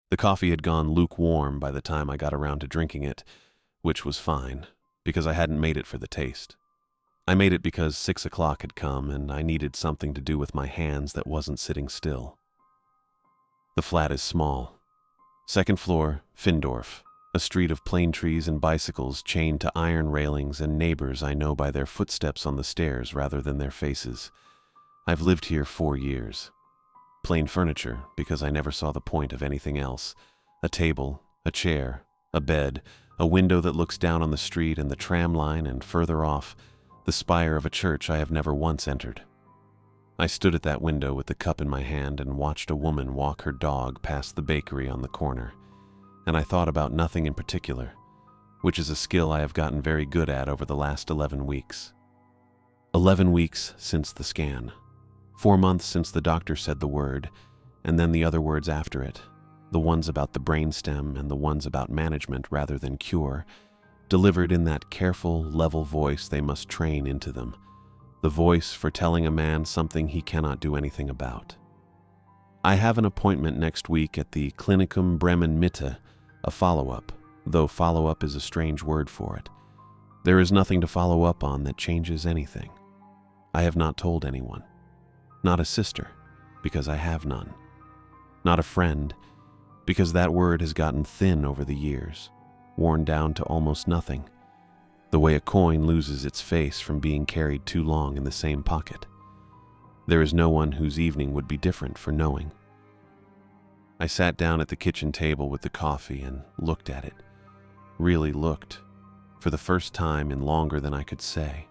The coffee had gone lukewarm by the time I got around to drinking it, which was fine, because I hadn't made it for the taste. I made it because 6 o'clock had come and I needed something to do with my hands that wasn't sitting still. The flat is small. Second floor, Findorf, a street of plane trees and bicycles chained to iron railings and neighbors I know by their footsteps on the stairs rather than their faces. I've lived here 4 years. Plain furniture, because I never saw the point of anything else. A table, a chair, a bed, a window that looks down on the street and the tram line, and further off, the spire of a church I have never once entered. I stood at that window with the cup in my hand and watched a woman walk her dog past the bakery on the corner, and I thought about nothing in particular, which is a skill I have gotten very good at over the last 11 weeks. 11 weeks since the scan. 4 months since the doctor said the word, and then the other words after it, the ones about the brainstem and the ones about management rather than cure, delivered in that careful, level voice they must train into them, the voice for telling a man something he cannot do anything about. I have an appointment next week at the Klinikum Bremen Mitte, a follow-up, though follow-up is a strange word for it. There is nothing to follow up on that changes anything. I have not told anyone. Not a sister, because I have none. Not a friend, because that word has gotten thin over the years, worn down to almost nothing, the way a coin loses its face from being carried too long in the same pocket. There is no one whose evening would be different for knowing. I sat down at the kitchen table with the coffee and looked at it. Really looked, for the first time in longer than I could say.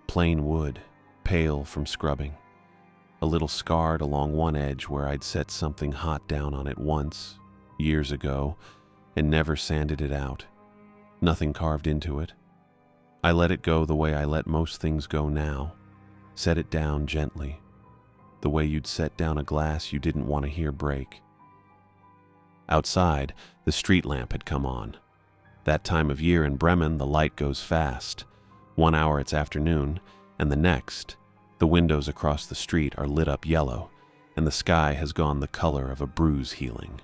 Plain wood, pale from scrubbing. A little scarred along one edge where I'd set something hot down on it once, years ago, and never sanded it out. Nothing carved into it. I let it go the way I let most things go now. Set it down gently, the way you'd set down a glass you didn't want to hear break. Outside, the street lamp had come on. That time of year in Bremen, the light goes fast. 1 hour it's afternoon, and the next, the windows across the street are lit up yellow, and the sky has gone the color of a bruise healing.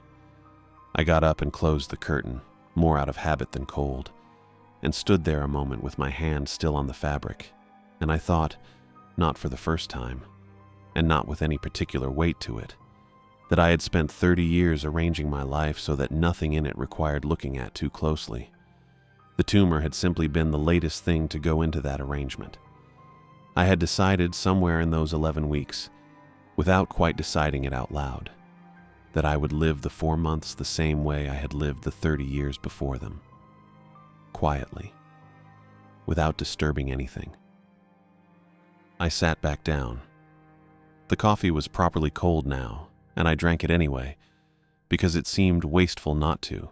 I got up and closed the curtain, more out of habit than cold, and stood there a moment with my hand still on the fabric, and I thought, not for the first time, and not with any particular weight to it, that I had spent 30 years arranging my life so that nothing in it required looking at too closely. The tumor had simply been the latest thing to go into that arrangement. I had decided somewhere in those 11 weeks, without quite deciding it out loud, that I would live the 4 months the same way I had lived the 30 years before them. Quietly, without disturbing anything. I sat back down. The coffee was properly cold now, and I drank it anyway, because it seemed wasteful not to,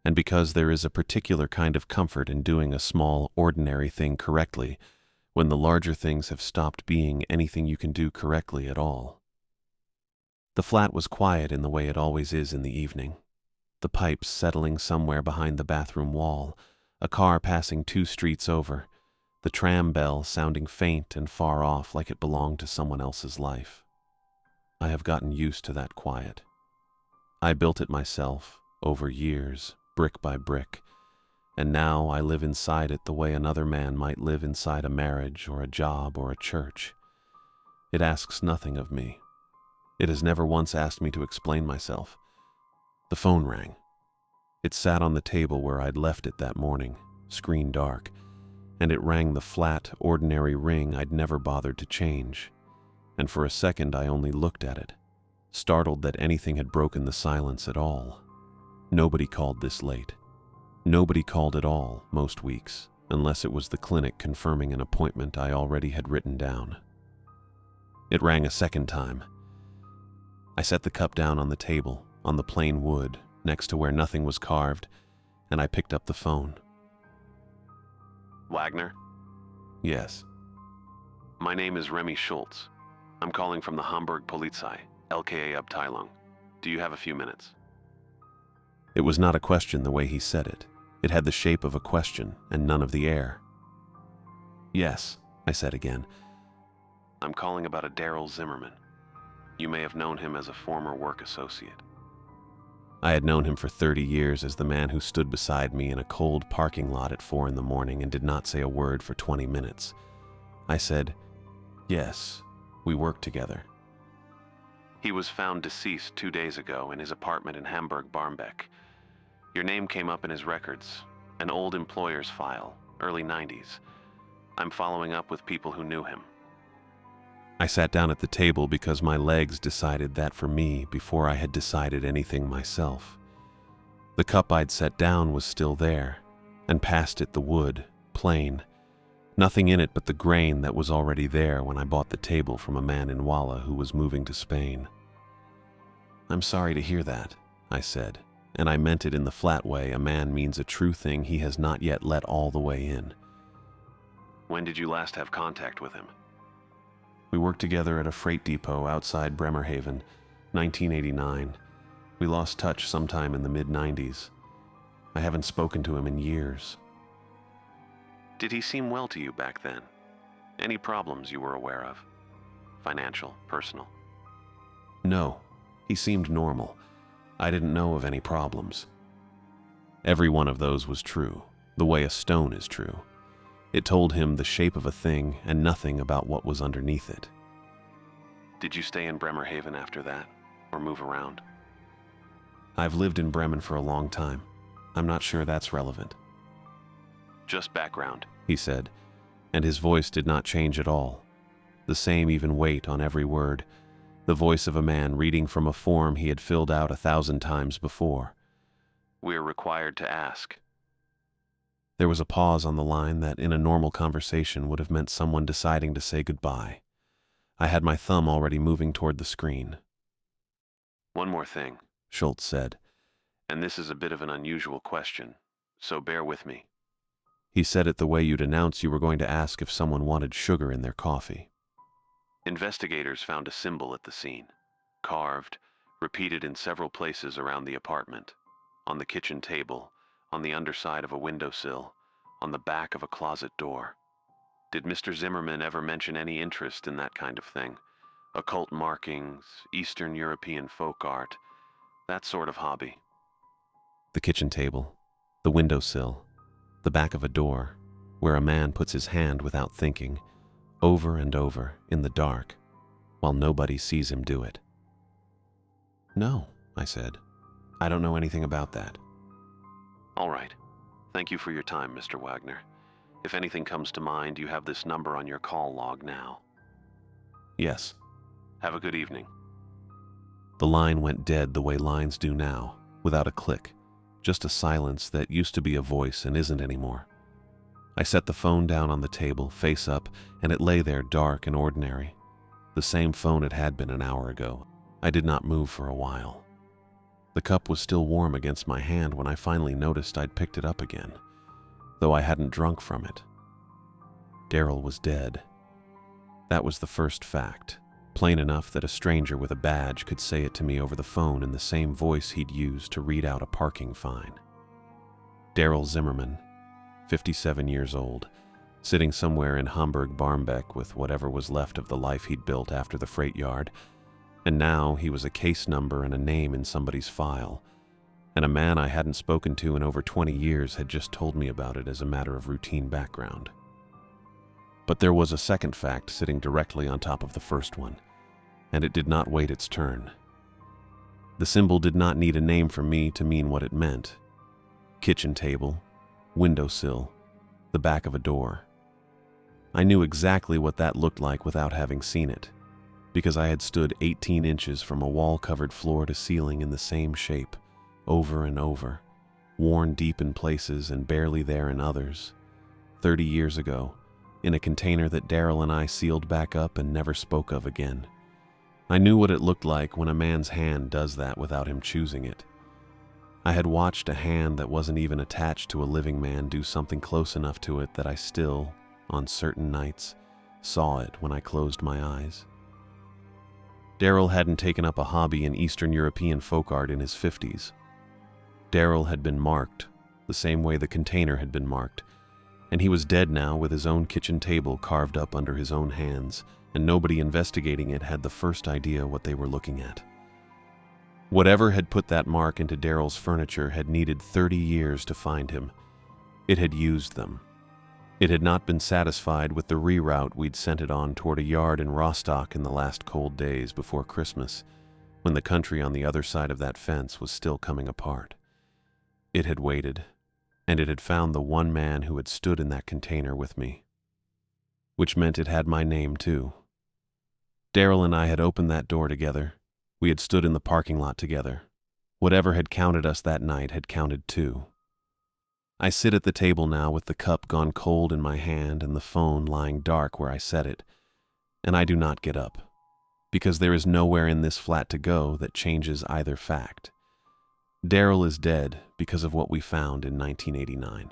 and because there is a particular kind of comfort in doing a small, ordinary thing correctly when the larger things have stopped being anything you can do correctly at all. The flat was quiet in the way it always is in the evening. The pipes settling somewhere behind the bathroom wall, a car passing 2 streets over, the tram bell sounding faint and far off like it belonged to someone else's life. I have gotten used to that quiet. I built it myself, over years, brick by brick, and now I live inside it the way another man might live inside a marriage or a job or a church. It asks nothing of me. It has never once asked me to explain myself. The phone rang. It sat on the table where I'd left it that morning, screen dark, and it rang the flat, ordinary ring I'd never bothered to change. And for a second I only looked at it, startled that anything had broken the silence at all. Nobody called this late. Nobody called at all, most weeks, unless it was the clinic confirming an appointment I already had written down. It rang a second time. I set the cup down on the table, on the plain wood, next to where nothing was carved, and I picked up the phone. Wagner? Yes. My name is Remy Schultz. I'm calling from the Hamburg Polizei, LKA Abteilung. Do you have a few minutes? It was not a question the way he said it. It had the shape of a question and none of the air. Yes, I said again. I'm calling about a Daryl Zimmerman. You may have known him as a former work associate. I had known him for 30 years as the man who stood beside me in a cold parking lot at 4 in the morning and did not say a word for 20 minutes. I said, "Yes, we work together." "He was found deceased 2 days ago in his apartment in Hamburg-Barmbek. Your name came up in his records, an old employer's file, early 90s. I'm following up with people who knew him." I sat down at the table because my legs decided that for me before I had decided anything myself. The cup I'd set down was still there, and past it the wood, plain. Nothing in it but the grain that was already there when I bought the table from a man in Walla who was moving to Spain. "I'm sorry to hear that," I said, and I meant it in the flat way a man means a true thing he has not yet let all the way in. "When did you last have contact with him?" "We worked together at a freight depot outside Bremerhaven, 1989. We lost touch sometime in the mid-90s. I haven't spoken to him in years." "Did he seem well to you back then? Any problems you were aware of? Financial, personal?" "No, he seemed normal. I didn't know of any problems." Every one of those was true, the way a stone is true. It told him the shape of a thing and nothing about what was underneath it. "Did you stay in Bremerhaven after that, or move around?" "I've lived in Bremen for a long time. I'm not sure that's relevant." "Just background," he said, and his voice did not change at all. The same even weight on every word, the voice of a man reading from a form he had filled out 1,000 times before. "We're required to ask." There was a pause on the line that in a normal conversation would have meant someone deciding to say goodbye. I had my thumb already moving toward the screen. "One more thing," Schultz said, "and this is a bit of an unusual question, so bear with me." He said it the way you'd announce you were going to ask if someone wanted sugar in their coffee. "Investigators found a symbol at the scene, carved, repeated in several places around the apartment, on the kitchen table, on the underside of a windowsill, on the back of a closet door. Did Mr. Zimmerman ever mention any interest in that kind of thing? Occult markings, Eastern European folk art, that sort of hobby?" The kitchen table, the windowsill, the back of a door, where a man puts his hand without thinking, over and over, in the dark, while nobody sees him do it. "No," I said. "I don't know anything about that." "All right. Thank you for your time, Mr. Wagner. If anything comes to mind, you have this number on your call log now." "Yes. Have a good evening." The line went dead the way lines do now, without a click, just a silence that used to be a voice and isn't anymore. I set the phone down on the table, face up, and it lay there dark and ordinary. The same phone it had been an hour ago. I did not move for a while. The cup was still warm against my hand when I finally noticed I'd picked it up again, though I hadn't drunk from it. Daryl was dead. That was the first fact, plain enough that a stranger with a badge could say it to me over the phone in the same voice he'd used to read out a parking fine. Daryl Zimmerman, 57 years old, sitting somewhere in Hamburg-Barmbek with whatever was left of the life he'd built after the freight yard, and now he was a case number and a name in somebody's file, and a man I hadn't spoken to in over 20 years had just told me about it as a matter of routine background. But there was a second fact sitting directly on top of the first one, and it did not wait its turn. The symbol did not need a name for me to mean what it meant. Kitchen table, windowsill, the back of a door. I knew exactly what that looked like without having seen it, because I had stood 18 inches from a wall-covered floor to ceiling in the same shape, over and over, worn deep in places and barely there in others, 30 years ago, in a container that Daryl and I sealed back up and never spoke of again. I knew what it looked like when a man's hand does that without him choosing it. I had watched a hand that wasn't even attached to a living man do something close enough to it that I still, on certain nights, saw it when I closed my eyes. Daryl hadn't taken up a hobby in Eastern European folk art in his 50s. Daryl had been marked, the same way the container had been marked, and he was dead now with his own kitchen table carved up under his own hands, and nobody investigating it had the first idea what they were looking at. Whatever had put that mark into Daryl's furniture had needed 30 years to find him. It had used them. It had not been satisfied with the reroute we'd sent it on toward a yard in Rostock in the last cold days before Christmas, when the country on the other side of that fence was still coming apart. It had waited, and it had found the one man who had stood in that container with me. Which meant it had my name, too. Daryl and I had opened that door together. We had stood in the parking lot together. Whatever had counted us that night had counted too. I sit at the table now with the cup gone cold in my hand and the phone lying dark where I set it, and I do not get up, because there is nowhere in this flat to go that changes either fact. Daryl is dead because of what we found in 1989,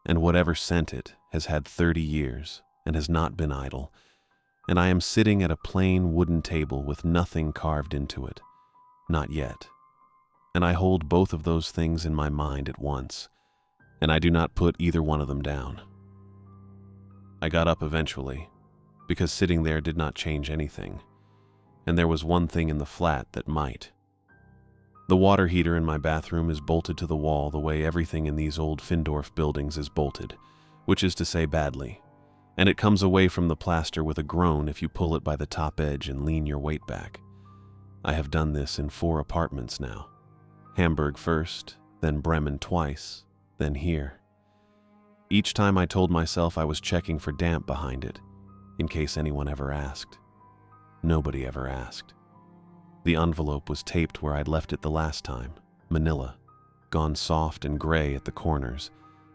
and whatever sent it has had 30 years and has not been idle, and I am sitting at a plain wooden table with nothing carved into it. Not yet. And I hold both of those things in my mind at once, and I do not put either one of them down. I got up eventually, because sitting there did not change anything, and there was one thing in the flat that might. The water heater in my bathroom is bolted to the wall the way everything in these old Findorf buildings is bolted, which is to say badly, and it comes away from the plaster with a groan if you pull it by the top edge and lean your weight back. I have done this in 4 apartments now. Hamburg first, then Bremen twice, then here. Each time I told myself I was checking for damp behind it, in case anyone ever asked. Nobody ever asked. The envelope was taped where I'd left it the last time, manila, gone soft and gray at the corners,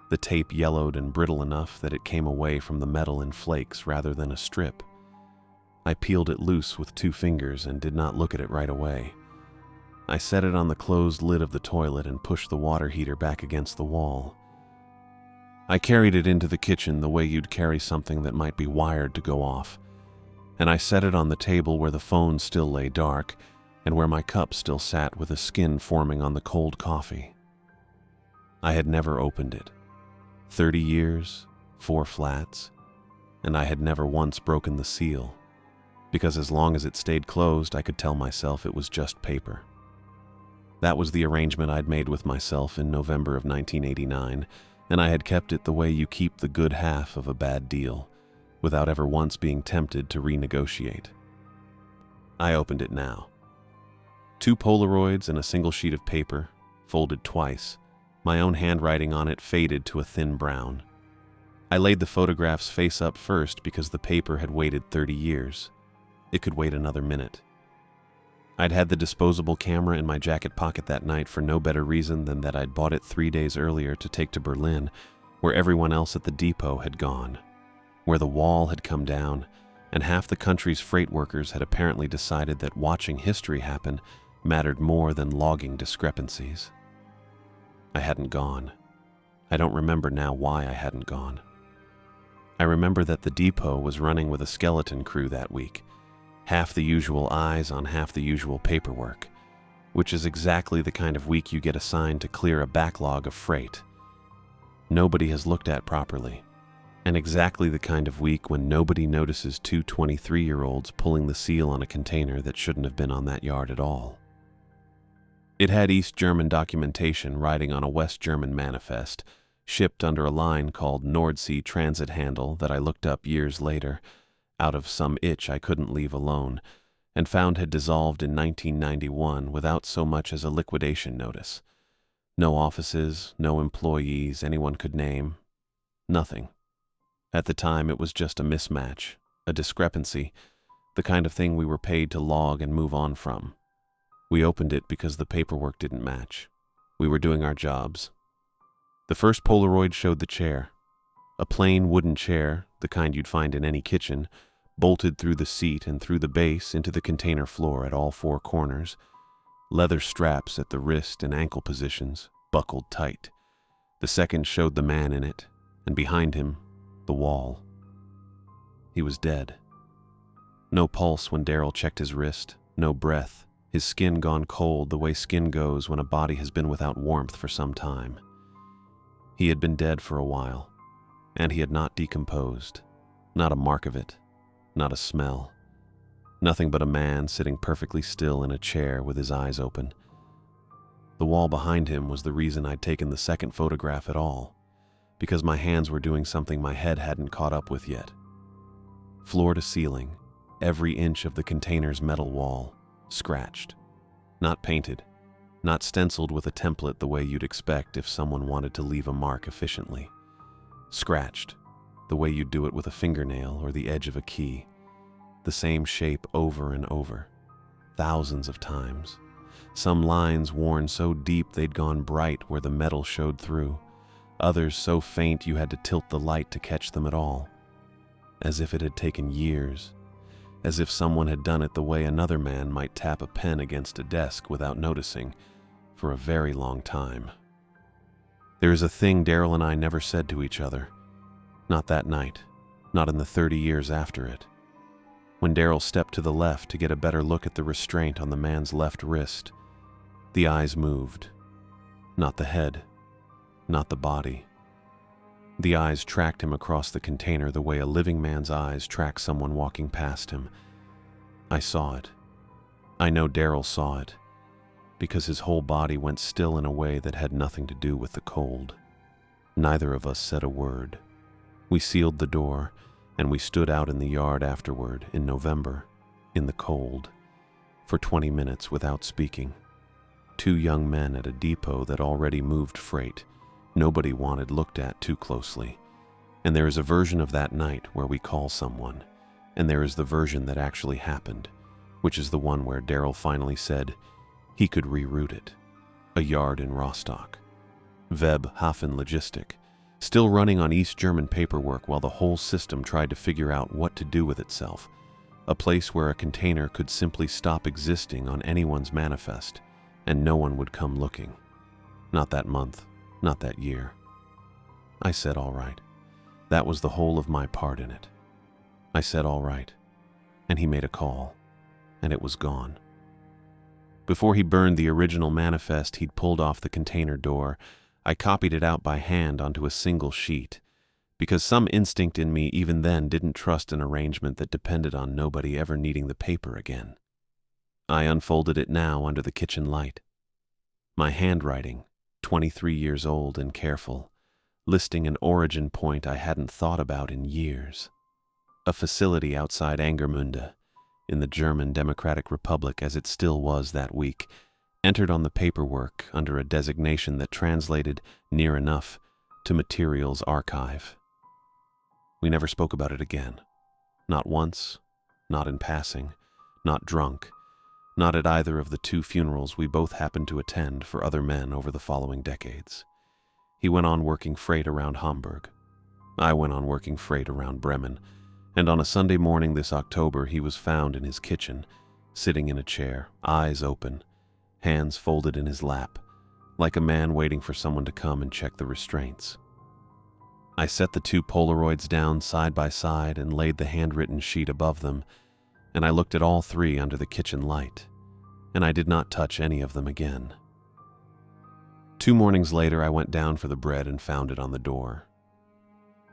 the tape yellowed and brittle enough that it came away from the metal in flakes rather than a strip. I peeled it loose with 2 fingers and did not look at it right away. I set it on the closed lid of the toilet and pushed the water heater back against the wall. I carried it into the kitchen the way you'd carry something that might be wired to go off, and I set it on the table where the phone still lay dark and where my cup still sat with a skin forming on the cold coffee. I had never opened it. 30 years, 4 flats, and I had never once broken the seal, because as long as it stayed closed, I could tell myself it was just paper. That was the arrangement I'd made with myself in November of 1989, and I had kept it the way you keep the good half of a bad deal, without ever once being tempted to renegotiate. I opened it now. 2 Polaroids and a single sheet of paper, folded twice, my own handwriting on it faded to a thin brown. I laid the photographs face up first because the paper had waited 30 years. It could wait another minute. I'd had the disposable camera in my jacket pocket that night for no better reason than that I'd bought it 3 days earlier to take to Berlin, where everyone else at the depot had gone, where the wall had come down, and half the country's freight workers had apparently decided that watching history happen mattered more than logging discrepancies. I hadn't gone. I don't remember now why I hadn't gone. I remember that the depot was running with a skeleton crew that week, half the usual eyes on half the usual paperwork, which is exactly the kind of week you get assigned to clear a backlog of freight nobody has looked at properly, and exactly the kind of week when nobody notices 2 23-year-olds pulling the seal on a container that shouldn't have been on that yard at all. It had East German documentation riding on a West German manifest, shipped under a line called Nordsee Transit Handle that I looked up years later, out of some itch I couldn't leave alone, and found had dissolved in 1991 without so much as a liquidation notice. No offices, no employees anyone could name. Nothing. At the time, it was just a mismatch, a discrepancy, the kind of thing we were paid to log and move on from. We opened it because the paperwork didn't match. We were doing our jobs. The first Polaroid showed the chair. A plain wooden chair, the kind you'd find in any kitchen, bolted through the seat and through the base into the container floor at all 4 corners. Leather straps at the wrist and ankle positions, buckled tight. The second showed the man in it, and behind him, the wall. He was dead. No pulse when Daryl checked his wrist, no breath, his skin gone cold the way skin goes when a body has been without warmth for some time. He had been dead for a while, and he had not decomposed. Not a mark of it, not a smell. Nothing but a man sitting perfectly still in a chair with his eyes open. The wall behind him was the reason I'd taken the second photograph at all, because my hands were doing something my head hadn't caught up with yet. Floor to ceiling, every inch of the container's metal wall, scratched. Not painted, not stenciled with a template the way you'd expect if someone wanted to leave a mark efficiently. Scratched, the way you'd do it with a fingernail or the edge of a key. The same shape over and over, thousands of times. Some lines worn so deep they'd gone bright where the metal showed through, others so faint you had to tilt the light to catch them at all. As if it had taken years, as if someone had done it the way another man might tap a pen against a desk without noticing, for a very long time. There is a thing Daryl and I never said to each other. Not that night, not in the 30 years after it. When Daryl stepped to the left to get a better look at the restraint on the man's left wrist, the eyes moved. Not the head, not the body. The eyes tracked him across the container the way a living man's eyes track someone walking past him. I saw it. I know Daryl saw it, because his whole body went still in a way that had nothing to do with the cold. Neither of us said a word. We sealed the door, and we stood out in the yard afterward, in November, in the cold, for 20 minutes without speaking. Two young men at a depot that already moved freight nobody wanted looked at too closely. And there is a version of that night where we call someone, and there is the version that actually happened, which is the one where Daryl finally said he could reroute it. A yard in Rostock. Webhafen Logistik, still running on East German paperwork while the whole system tried to figure out what to do with itself. A place where a container could simply stop existing on anyone's manifest, and no one would come looking. Not that month, not that year. I said all right. That was the whole of my part in it. I said all right, and he made a call, and it was gone. Before he burned the original manifest he'd pulled off the container door, I copied it out by hand onto a single sheet, because some instinct in me even then didn't trust an arrangement that depended on nobody ever needing the paper again. I unfolded it now under the kitchen light. My handwriting, 23 years old and careful, listing an origin point I hadn't thought about in years. A facility outside Angermünde, in the German Democratic Republic as it still was that week, entered on the paperwork under a designation that translated, near enough, to Materials Archive. We never spoke about it again. Not once, not in passing, not drunk, not at either of the two funerals we both happened to attend for other men over the following decades. He went on working freight around Hamburg. I went on working freight around Bremen, and on a Sunday morning this October he was found in his kitchen, sitting in a chair, eyes open, hands folded in his lap, like a man waiting for someone to come and check the restraints. I set the two Polaroids down side by side and laid the handwritten sheet above them, and I looked at all three under the kitchen light, and I did not touch any of them again. 2 mornings later I went down for the bread and found it on the door.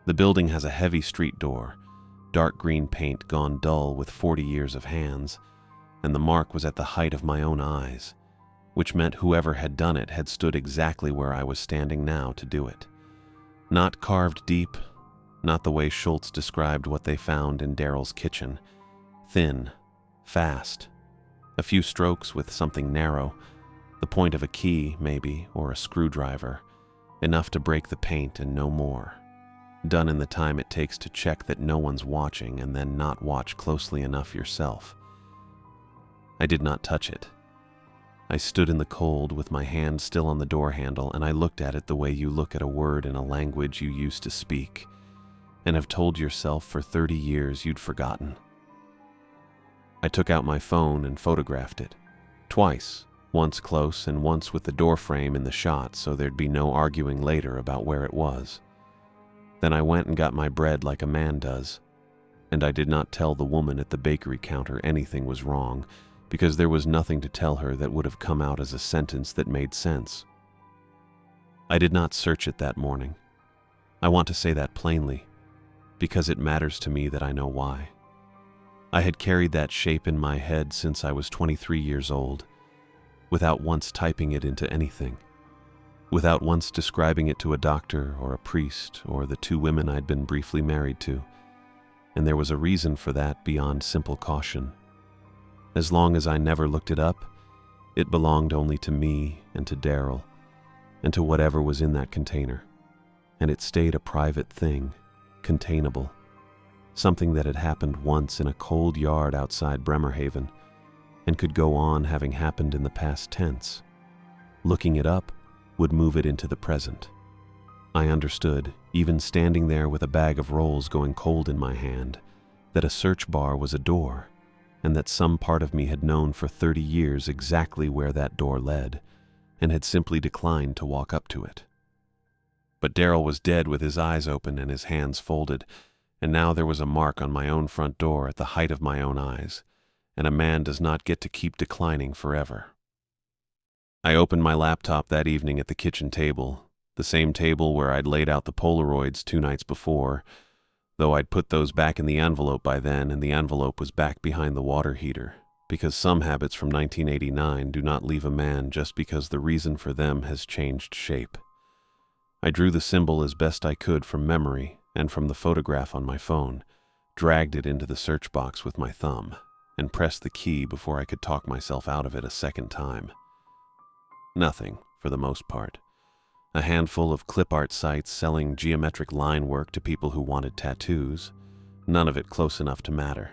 The building has a heavy street door, dark green paint gone dull with 40 years of hands, and the mark was at the height of my own eyes, which meant whoever had done it had stood exactly where I was standing now to do it. Not carved deep, not the way Schultz described what they found in Daryl's kitchen. Thin, fast, a few strokes with something narrow, the point of a key, maybe, or a screwdriver, enough to break the paint and no more. Done in the time it takes to check that no one's watching and then not watch closely enough yourself. I did not touch it. I stood in the cold with my hand still on the door handle, and I looked at it the way you look at a word in a language you used to speak and have told yourself for 30 years you'd forgotten. I took out my phone and photographed it. Twice, once close and once with the door frame in the shot so there'd be no arguing later about where it was. Then I went and got my bread like a man does, and I did not tell the woman at the bakery counter anything was wrong, because there was nothing to tell her that would have come out as a sentence that made sense. I did not search it that morning. I want to say that plainly, because it matters to me that I know why. I had carried that shape in my head since I was 23 years old, without once typing it into anything, without once describing it to a doctor or a priest or the two women I'd been briefly married to, and there was a reason for that beyond simple caution. As long as I never looked it up, it belonged only to me and to Daryl, and to whatever was in that container, and it stayed a private thing, containable, something that had happened once in a cold yard outside Bremerhaven, and could go on having happened in the past tense. Looking it up would move it into the present. I understood, even standing there with a bag of rolls going cold in my hand, that a search bar was a door, and that some part of me had known for 30 years exactly where that door led, and had simply declined to walk up to it. But Daryl was dead with his eyes open and his hands folded, and now there was a mark on my own front door at the height of my own eyes, and a man does not get to keep declining forever. I opened my laptop that evening at the kitchen table, the same table where I'd laid out the Polaroids 2 nights before, though I'd put those back in the envelope by then, and the envelope was back behind the water heater, because some habits from 1989 do not leave a man just because the reason for them has changed shape. I drew the symbol as best I could from memory and from the photograph on my phone, dragged it into the search box with my thumb, and pressed the key before I could talk myself out of it a second time. Nothing, for the most part. A handful of clip art sites selling geometric line work to people who wanted tattoos, none of it close enough to matter.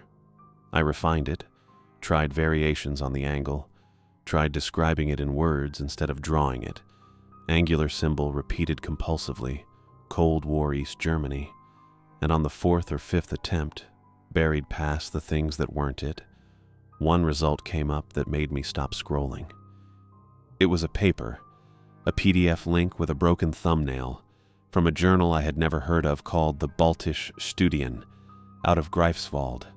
I refined it, tried variations on the angle, tried describing it in words instead of drawing it. Angular symbol repeated compulsively, Cold War East Germany, and on the 4th or 5th attempt, buried past the things that weren't it, one result came up that made me stop scrolling. It was a paper, a PDF link with a broken thumbnail, from a journal I had never heard of called the Baltische Studien, out of Greifswald,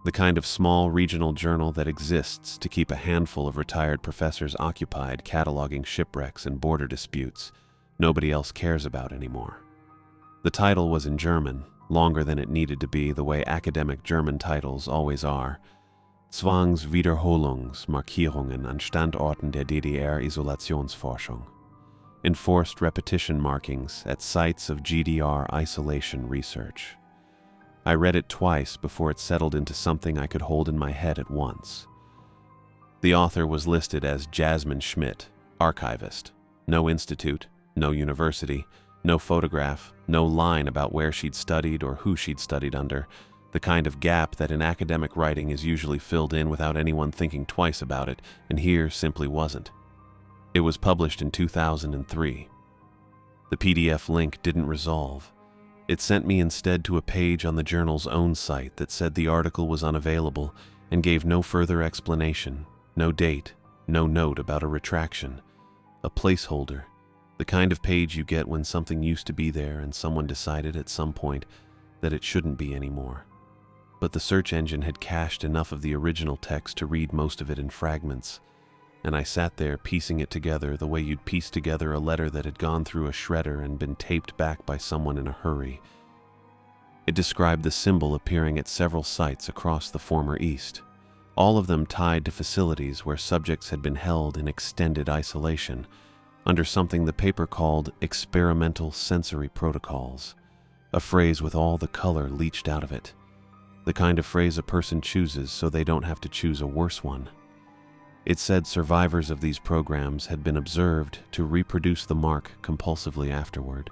the kind of small regional journal that exists to keep a handful of retired professors occupied cataloging shipwrecks and border disputes nobody else cares about anymore. The title was in German, longer than it needed to be the way academic German titles always are. Zwangswiederholungsmarkierungen an Standorten der DDR-Isolationsforschung. Enforced repetition markings at sites of GDR isolation research. I read it twice before it settled into something I could hold in my head at once. The author was listed as Jasmine Schmidt, archivist. No institute, no university, no photograph, no line about where she'd studied or who she'd studied under, the kind of gap that in academic writing is usually filled in without anyone thinking twice about it, and here simply wasn't. It was published in 2003. The PDF link didn't resolve. It sent me instead to a page on the journal's own site that said the article was unavailable and gave no further explanation, no date, no note about a retraction. A placeholder, the kind of page you get when something used to be there and someone decided at some point that it shouldn't be anymore. But the search engine had cached enough of the original text to read most of it in fragments, and I sat there piecing it together the way you'd piece together a letter that had gone through a shredder and been taped back by someone in a hurry. It described the symbol appearing at several sites across the former East, all of them tied to facilities where subjects had been held in extended isolation, under something the paper called experimental sensory protocols, a phrase with all the color leached out of it, the kind of phrase a person chooses so they don't have to choose a worse one. It said survivors of these programs had been observed to reproduce the mark compulsively afterward,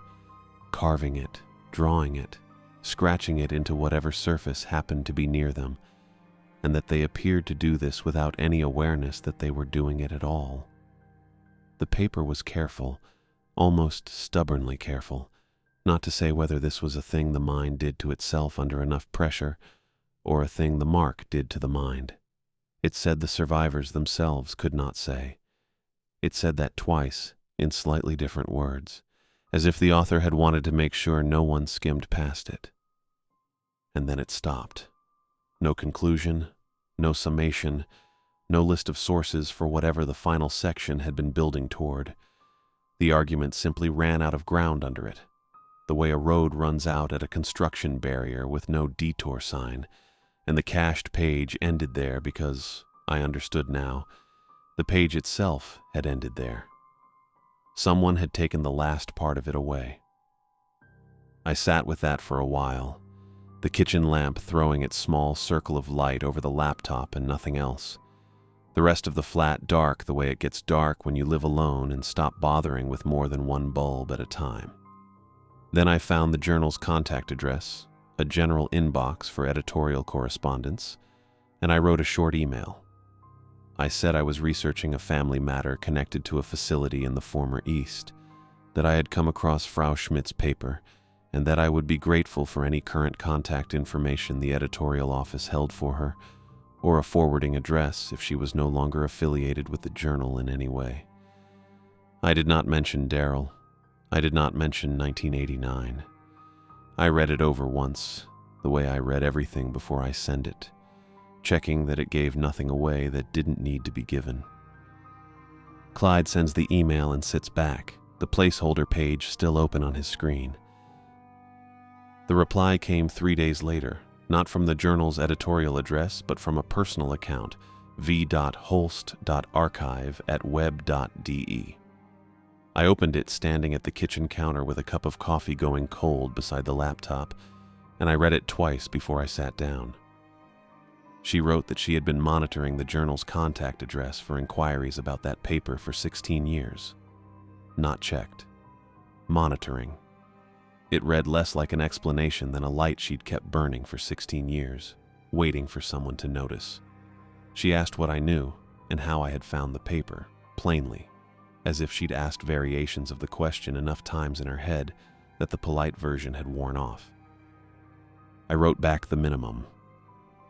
carving it, drawing it, scratching it into whatever surface happened to be near them, and that they appeared to do this without any awareness that they were doing it at all. The paper was careful, almost stubbornly careful, not to say whether this was a thing the mind did to itself under enough pressure, or a thing the mark did to the mind. It said the survivors themselves could not say. It said that twice, in slightly different words, as if the author had wanted to make sure no one skimmed past it. And then it stopped. No conclusion, no summation, no list of sources for whatever the final section had been building toward. The argument simply ran out of ground under it, the way a road runs out at a construction barrier with no detour sign, and the cached page ended there because, I understood now, the page itself had ended there. Someone had taken the last part of it away. I sat with that for a while, the kitchen lamp throwing its small circle of light over the laptop and nothing else. The rest of the flat dark the way it gets dark when you live alone and stop bothering with more than one bulb at a time. Then I found the journal's contact address, a general inbox for editorial correspondence, and I wrote a short email. I said I was researching a family matter connected to a facility in the former East, that I had come across Frau Schmidt's paper, and that I would be grateful for any current contact information the editorial office held for her, or a forwarding address if she was no longer affiliated with the journal in any way. I did not mention Daryl. I did not mention 1989. I read it over once, the way I read everything before I send it, checking that it gave nothing away that didn't need to be given. Clyde sends the email and sits back, the placeholder page still open on his screen. The reply came 3 days later, not from the journal's editorial address, but from a personal account, v.holst.archive@web.de. I opened it standing at the kitchen counter with a cup of coffee going cold beside the laptop, and I read it twice before I sat down. She wrote that she had been monitoring the journal's contact address for inquiries about that paper for 16 years. Not checked. Monitoring. It read less like an explanation than a light she'd kept burning for 16 years, waiting for someone to notice. She asked what I knew and how I had found the paper, plainly, as if she'd asked variations of the question enough times in her head that the polite version had worn off. I wrote back the minimum.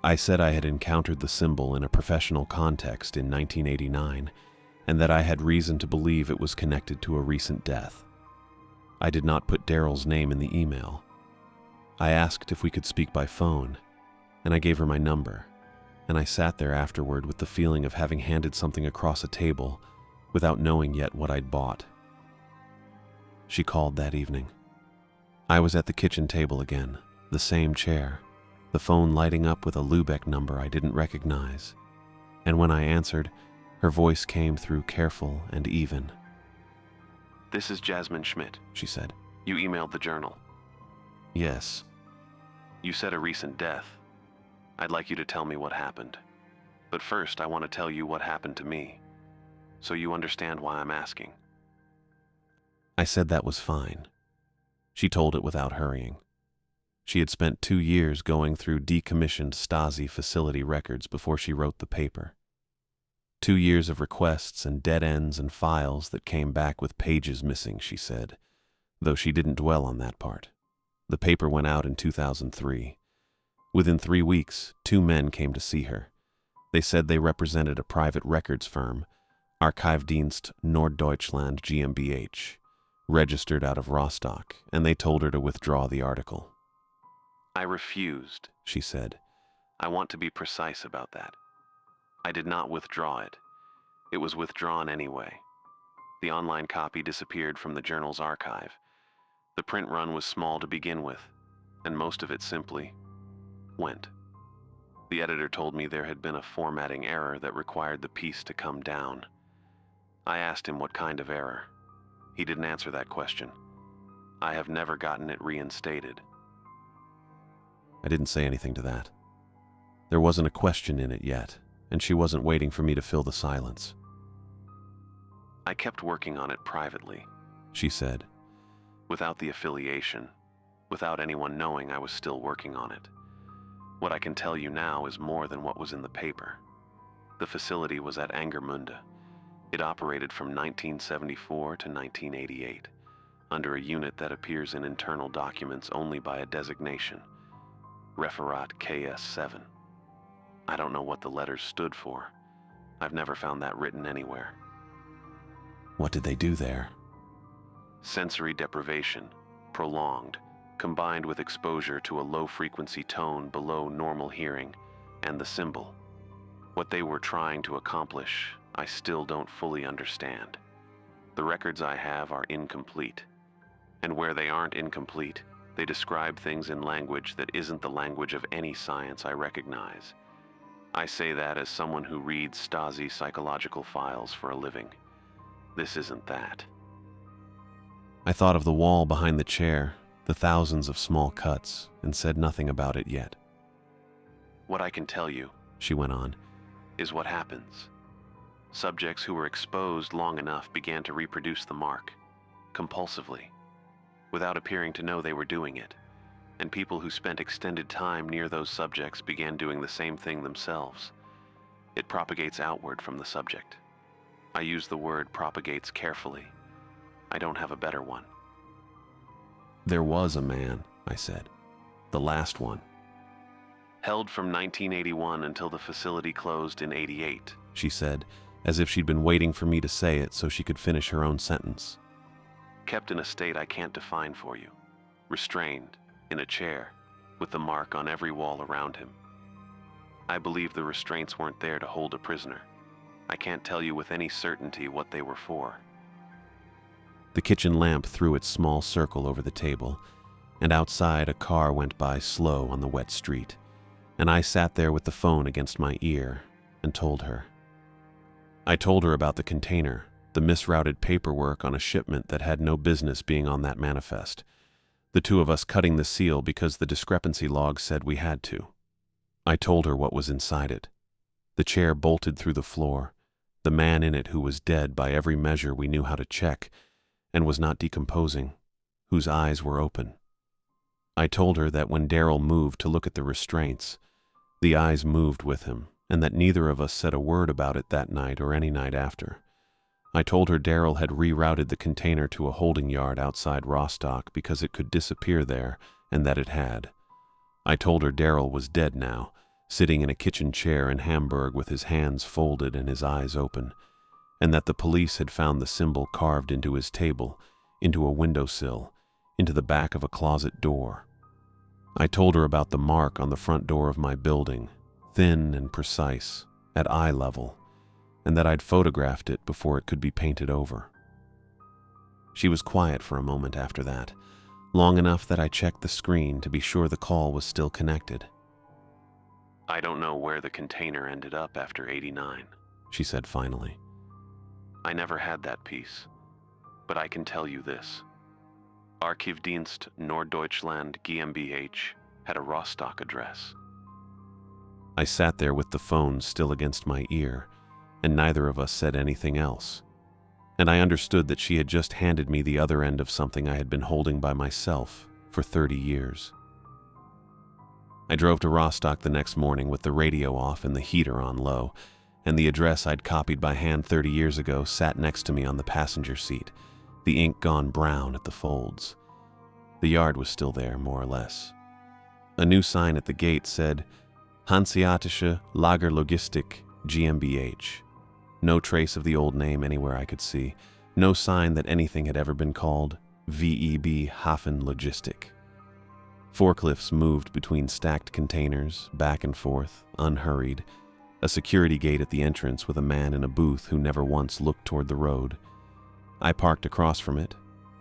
I said I had encountered the symbol in a professional context in 1989 and that I had reason to believe it was connected to a recent death. I did not put Daryl's name in the email. I asked if we could speak by phone, and I gave her my number, and I sat there afterward with the feeling of having handed something across a table without knowing yet what I'd bought. She called that evening. I was at the kitchen table again, the same chair, the phone lighting up with a Lübeck number I didn't recognize, and when I answered, her voice came through careful and even. "This is Jasmine Schmidt," she said. "You emailed the journal." "Yes." "You said a recent death. I'd like you to tell me what happened. But first, I want to tell you what happened to me, so you understand why I'm asking." I said that was fine. She told it without hurrying. She had spent 2 years going through decommissioned Stasi facility records before she wrote the paper. 2 years of requests and dead ends and files that came back with pages missing, she said, though she didn't dwell on that part. The paper went out in 2003. Within 3 weeks, 2 men came to see her. They said they represented a private records firm, Archivdienst Norddeutschland GmbH, registered out of Rostock, and they told her to withdraw the article. "I refused," she said. "I want to be precise about that. I did not withdraw it. It was withdrawn anyway. The online copy disappeared from the journal's archive. The print run was small to begin with, and most of it simply went. The editor told me there had been a formatting error that required the piece to come down. I asked him what kind of error. He didn't answer that question. I have never gotten it reinstated." I didn't say anything to that. There wasn't a question in it yet, and she wasn't waiting for me to fill the silence. "I kept working on it privately," she said, "without the affiliation, without anyone knowing I was still working on it. What I can tell you now is more than what was in the paper. The facility was at Angermunde. It operated from 1974 to 1988, under a unit that appears in internal documents only by a designation, Referat KS7. I don't know what the letters stood for. I've never found that written anywhere." "What did they do there?" "Sensory deprivation, prolonged, combined with exposure to a low-frequency tone below normal hearing, and the symbol. What they were trying to accomplish, I still don't fully understand. The records I have are incomplete, and where they aren't incomplete, They describe things in language that isn't the language of any science I recognize. I say that as someone who reads Stasi psychological files for a living. This isn't that. I thought of the wall behind the chair, the thousands of small cuts, and said nothing about it yet. What I can tell you, she went on, is what happens. Subjects who were exposed long enough began to reproduce the mark, compulsively, without appearing to know they were doing it, and people who spent extended time near those subjects began doing the same thing themselves. It propagates outward from the subject. I use the word propagates carefully. I don't have a better one. There was a man, I said. The last one. Held from 1981 until the facility closed in '88, she said, as if she'd been waiting for me to say it so she could finish her own sentence. Kept in a state I can't define for you. Restrained, in a chair, with the mark on every wall around him. I believe the restraints weren't there to hold a prisoner. I can't tell you with any certainty what they were for. The kitchen lamp threw its small circle over the table, and outside a car went by slow on the wet street, and I sat there with the phone against my ear and told her. I told her about the container, the misrouted paperwork on a shipment that had no business being on that manifest, the two of us cutting the seal because the discrepancy log said we had to. I told her what was inside it. The chair bolted through the floor, the man in it who was dead by every measure we knew how to check, and was not decomposing, whose eyes were open. I told her that when Daryl moved to look at the restraints, the eyes moved with him, and that neither of us said a word about it that night or any night after. I told her Daryl had rerouted the container to a holding yard outside Rostock because it could disappear there, and that it had. I told her Daryl was dead now, sitting in a kitchen chair in Hamburg with his hands folded and his eyes open, and that the police had found the symbol carved into his table, into a windowsill, into the back of a closet door. I told her about the mark on the front door of my building, thin and precise, at eye level, and that I'd photographed it before it could be painted over. She was quiet for a moment after that, long enough that I checked the screen to be sure the call was still connected. I don't know where the container ended up after '89, she said finally. I never had that piece, but I can tell you this. Archivdienst Norddeutschland GmbH had a Rostock address. I sat there with the phone still against my ear, and neither of us said anything else. And I understood that she had just handed me the other end of something I had been holding by myself for 30 years. I drove to Rostock the next morning with the radio off and the heater on low, and the address I'd copied by hand 30 years ago sat next to me on the passenger seat, the ink gone brown at the folds. The yard was still there, more or less. A new sign at the gate said, Hanseatische Lagerlogistik GmbH. No trace of the old name anywhere I could see. No sign that anything had ever been called VEB Hafen Logistik. Forklifts moved between stacked containers, back and forth, unhurried. A security gate at the entrance with a man in a booth who never once looked toward the road. I parked across from it,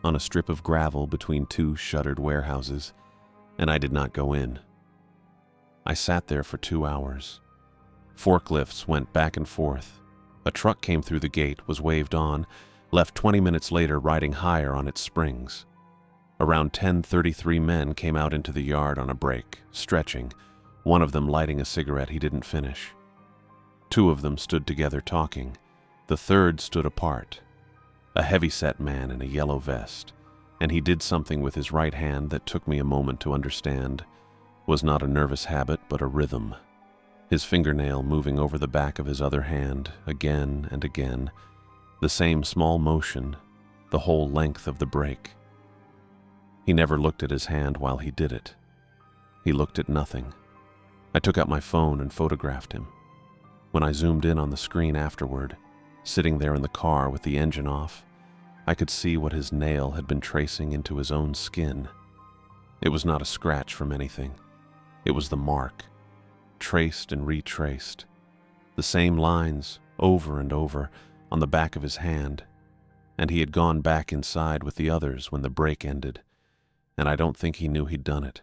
on a strip of gravel between two shuttered warehouses, and I did not go in. I sat there for 2 hours. Forklifts went back and forth. A truck came through the gate, was waved on, left 20 minutes later riding higher on its springs. Around 10:33 men came out into the yard on a break, stretching, one of them lighting a cigarette he didn't finish. 2 of them stood together talking. The third stood apart. A heavy-set man in a yellow vest, and he did something with his right hand that took me a moment to understand. Was not a nervous habit, but a rhythm. His fingernail moving over the back of his other hand, again and again. The same small motion, the whole length of the break. He never looked at his hand while he did it. He looked at nothing. I took out my phone and photographed him. When I zoomed in on the screen afterward, sitting there in the car with the engine off, I could see what his nail had been tracing into his own skin. It was not a scratch from anything. It was the mark, traced and retraced. The same lines, over and over, on the back of his hand, and he had gone back inside with the others when the break ended, and I don't think he knew he'd done it.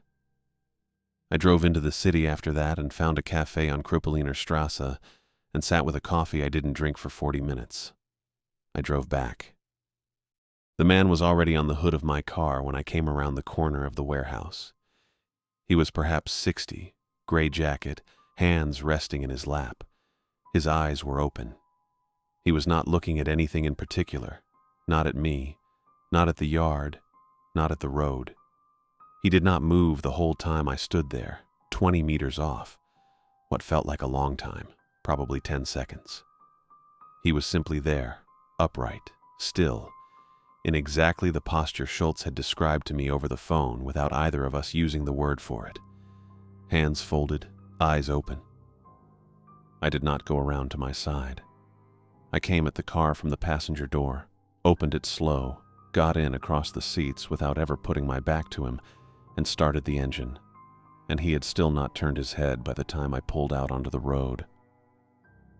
I drove into the city after that and found a cafe on Krupeliner Strasse and sat with a coffee I didn't drink for 40 minutes. I drove back. The man was already on the hood of my car when I came around the corner of the warehouse. He was perhaps 60, gray jacket, hands resting in his lap. His eyes were open. He was not looking at anything in particular, not at me, not at the yard, not at the road. He did not move the whole time I stood there, 20 meters off, what felt like a long time, probably 10 seconds. He was simply there, upright, still, in exactly the posture Schultz had described to me over the phone without either of us using the word for it. Hands folded, eyes open. I did not go around to my side. I came at the car from the passenger door, opened it slow, got in across the seats without ever putting my back to him, and started the engine, and he had still not turned his head by the time I pulled out onto the road.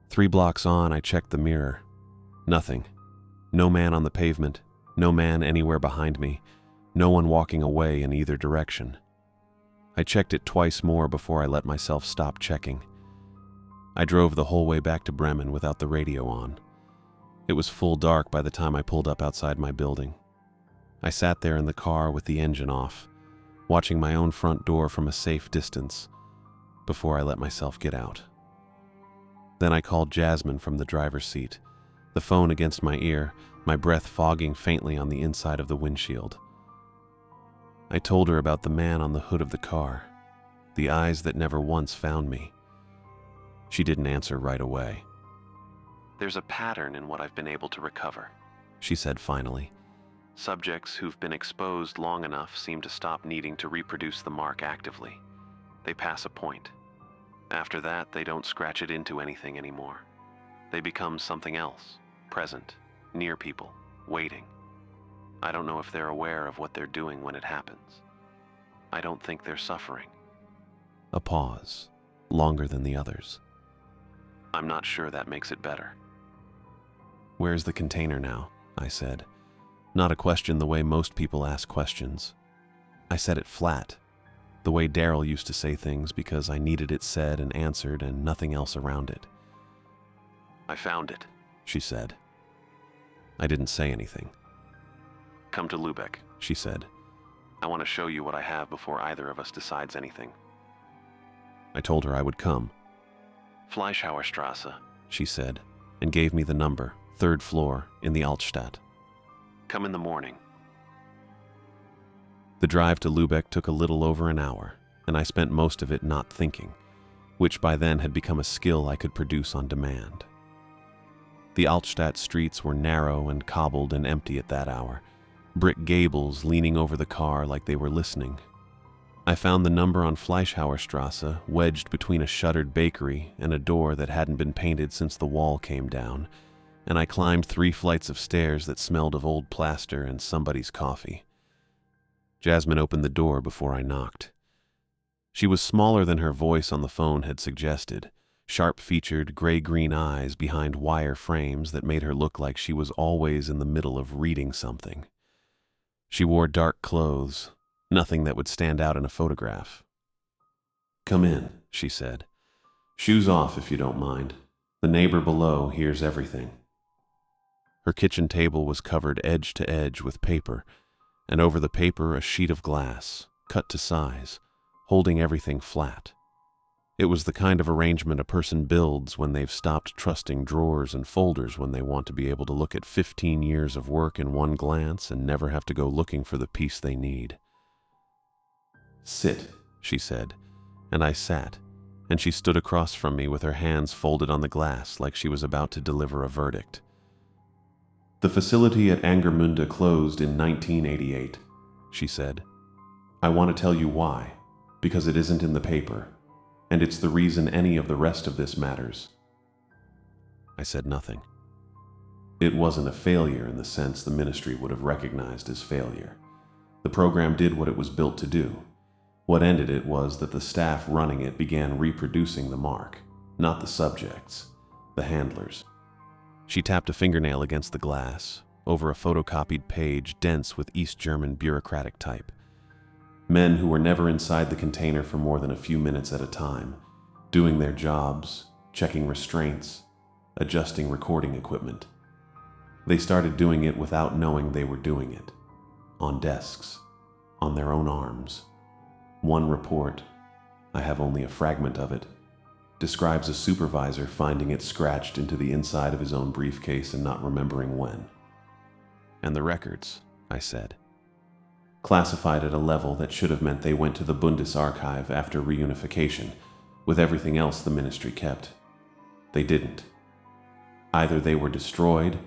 3 blocks on, I checked the mirror. Nothing. No man on the pavement, no man anywhere behind me, no one walking away in either direction. I checked it twice more before I let myself stop checking. I drove the whole way back to Bremen without the radio on. It was full dark by the time I pulled up outside my building. I sat there in the car with the engine off, watching my own front door from a safe distance before I let myself get out. Then I called Jasmine from the driver's seat, the phone against my ear, my breath fogging faintly on the inside of the windshield. I told her about the man on the hood of the car, the eyes that never once found me. She didn't answer right away. "There's a pattern in what I've been able to recover," she said finally. "Subjects who've been exposed long enough seem to stop needing to reproduce the mark actively. They pass a point. After that, they don't scratch it into anything anymore. They become something else, present, near people, waiting. I don't know if they're aware of what they're doing when it happens. I don't think they're suffering." A pause, longer than the others. "I'm not sure that makes it better." "Where's the container now?" I said. Not a question the way most people ask questions. I said it flat, the way Daryl used to say things because I needed it said and answered and nothing else around it. "I found it," she said. I didn't say anything. "Come to Lübeck," she said. "I want to show you what I have before either of us decides anything." I told her I would come. "Fleischhauerstrasse," she said, and gave me the number, 3rd floor, in the Altstadt. "Come in the morning." The drive to Lübeck took a little over an hour, and I spent most of it not thinking, which by then had become a skill I could produce on demand. The Altstadt streets were narrow and cobbled and empty at that hour, brick gables leaning over the car like they were listening. I found the number on Fleischhauerstrasse wedged between a shuttered bakery and a door that hadn't been painted since the wall came down, and I climbed 3 flights of stairs that smelled of old plaster and somebody's coffee. Jasmine opened the door before I knocked. She was smaller than her voice on the phone had suggested, sharp-featured, gray-green eyes behind wire frames that made her look like she was always in the middle of reading something. She wore dark clothes, nothing that would stand out in a photograph. "Come in," she said. "Shoes off if you don't mind. The neighbor below hears everything." Her kitchen table was covered edge to edge with paper, and over the paper a sheet of glass, cut to size, holding everything flat. It was the kind of arrangement a person builds when they've stopped trusting drawers and folders when they want to be able to look at 15 years of work in one glance and never have to go looking for the piece they need. "Sit," she said, and I sat, and she stood across from me with her hands folded on the glass like she was about to deliver a verdict. "The facility at Angermünde closed in 1988, she said. "I want to tell you why, because it isn't in the paper, and it's the reason any of the rest of this matters." I said nothing. It wasn't a failure in the sense the ministry would have recognized as failure. The program did what it was built to do. What ended it was that the staff running it began reproducing the mark, not the subjects, the handlers. She tapped a fingernail against the glass, over a photocopied page dense with East German bureaucratic type. Men who were never inside the container for more than a few minutes at a time, doing their jobs, checking restraints, adjusting recording equipment. They started doing it without knowing they were doing it. On desks, on their own arms. One report, I have only a fragment of it, describes a supervisor finding it scratched into the inside of his own briefcase and not remembering when. And the records, I said. Classified at a level that should have meant they went to the Bundesarchive after reunification, with everything else the ministry kept. They didn't. Either they were destroyed,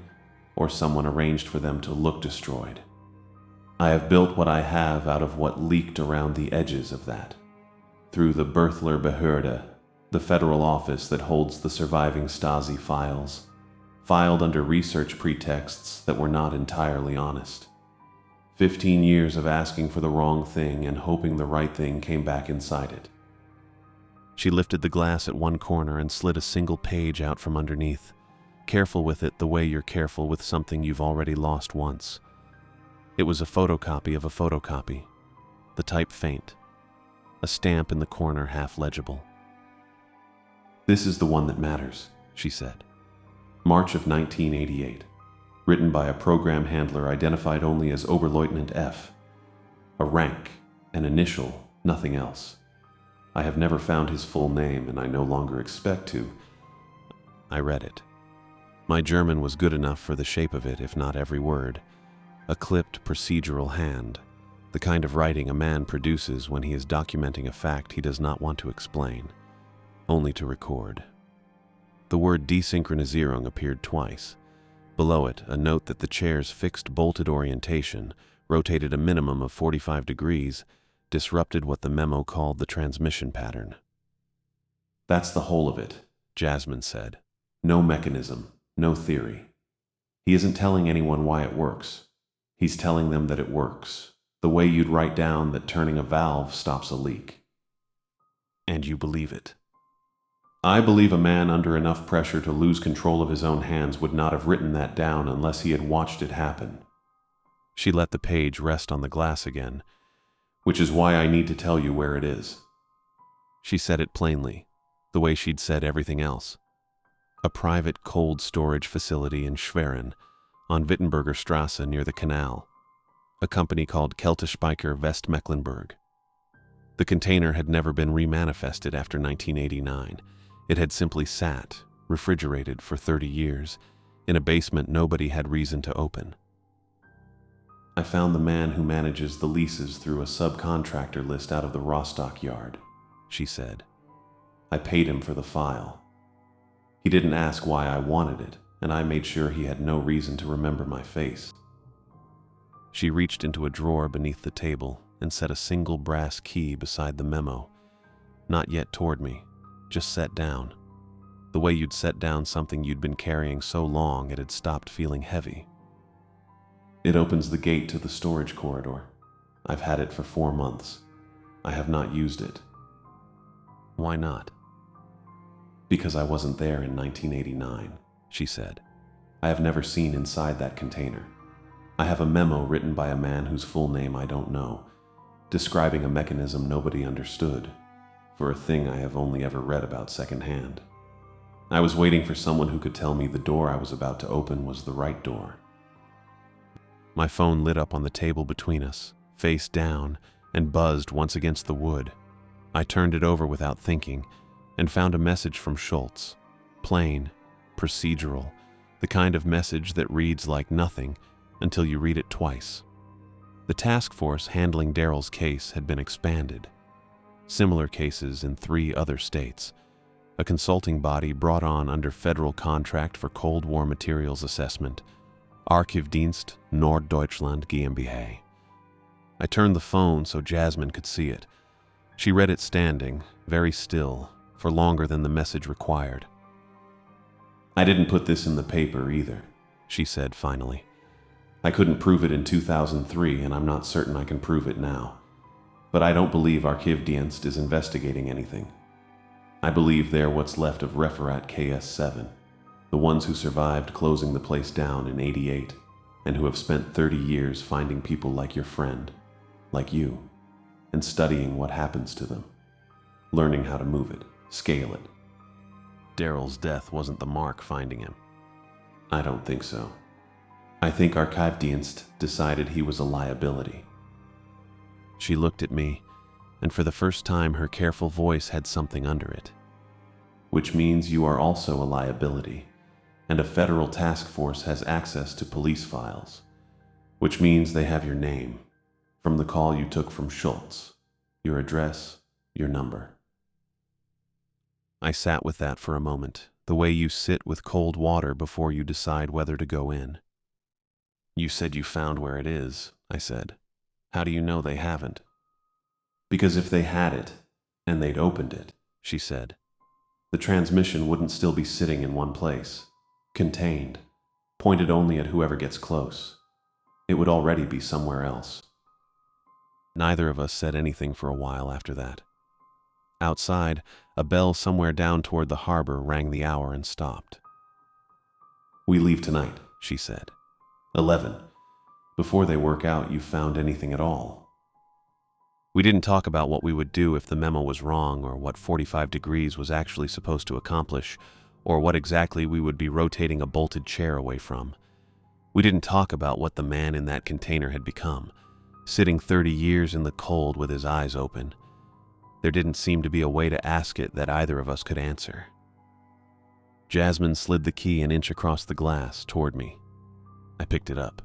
or someone arranged for them to look destroyed. I have built what I have out of what leaked around the edges of that. Through the Berthler Behörde, the federal office that holds the surviving Stasi files, filed under research pretexts that were not entirely honest. 15 years of asking for the wrong thing and hoping the right thing came back inside it. She lifted the glass at one corner and slid a single page out from underneath, careful with it the way you're careful with something you've already lost once. It was a photocopy of a photocopy, the type faint, a stamp in the corner half legible. This is the one that matters, she said. March of 1988, written by a program handler identified only as Oberleutnant F. A rank, an initial, nothing else. I have never found his full name and I no longer expect to. I read it. My German was good enough for the shape of it, if not every word. A clipped procedural hand, the kind of writing a man produces when he is documenting a fact he does not want to explain, only to record. The word Desynchronisierung appeared twice. Below it, a note that the chair's fixed bolted orientation, rotated a minimum of 45 degrees, disrupted what the memo called the transmission pattern. That's the whole of it, Jasmine said. No mechanism, no theory. He isn't telling anyone why it works. He's telling them that it works, the way you'd write down that turning a valve stops a leak. And you believe it. I believe a man under enough pressure to lose control of his own hands would not have written that down unless he had watched it happen. She let the page rest on the glass again, which is why I need to tell you where it is. She said it plainly, the way she'd said everything else. A private cold storage facility in Schwerin, on Wittenberger Strasse near the canal. A company called Kältespeicher Westmecklenburg. The container had never been remanifested after 1989. It had simply sat, refrigerated for 30 years, in a basement nobody had reason to open. I found the man who manages the leases through a subcontractor list out of the Rostock yard, she said. I paid him for the file. He didn't ask why I wanted it, and I made sure he had no reason to remember my face. She reached into a drawer beneath the table and set a single brass key beside the memo, not yet toward me, just set down, the way you'd set down something you'd been carrying so long it had stopped feeling heavy. It opens the gate to the storage corridor. I've had it for 4 months. I have not used it. Why not? Because I wasn't there in 1989, she said. I have never seen inside that container. I have a memo written by a man whose full name I don't know, describing a mechanism nobody understood, for a thing I have only ever read about secondhand. I was waiting for someone who could tell me the door I was about to open was the right door. My phone lit up on the table between us, face down, and buzzed once against the wood. I turned it over without thinking, and found a message from Schultz. Plain, procedural, the kind of message that reads like nothing until you read it twice. The task force handling Daryl's case had been expanded. Similar cases in 3 other states. A consulting body brought on under federal contract for Cold War materials assessment, Archivdienst Norddeutschland GmbH. I turned the phone so Jasmine could see it. She read it standing, very still, for longer than the message required. I didn't put this in the paper either, she said finally. I couldn't prove it in 2003, and I'm not certain I can prove it now. But I don't believe Archivdienst is investigating anything. I believe they're what's left of Referat KS7, the ones who survived closing the place down in '88, and who have spent 30 years finding people like your friend, like you. and studying what happens to them, learning how to move it, scale it. Daryl's death wasn't the mark finding him. I don't think so. I think Archivedienst decided he was a liability. She looked at me, and for the first time her careful voice had something under it. Which means you are also a liability, and a federal task force has access to police files. Which means they have your name, from the call you took from Schultz, your address, your number. I sat with that for a moment, the way you sit with cold water before you decide whether to go in. You said you found where it is, I said. How do you know they haven't? Because if they had it, and they'd opened it, she said, the transmission wouldn't still be sitting in one place, contained, pointed only at whoever gets close. It would already be somewhere else. Neither of us said anything for a while after that. Outside, a bell somewhere down toward the harbor rang the hour and stopped. We leave tonight, she said. 11. Before they work out, you found anything at all. We didn't talk about what we would do if the memo was wrong, or what 45 degrees was actually supposed to accomplish, or what exactly we would be rotating a bolted chair away from. We didn't talk about what the man in that container had become, sitting 30 years in the cold with his eyes open. There didn't seem to be a way to ask it that either of us could answer. Jasmine slid the key an inch across the glass toward me. I picked it up.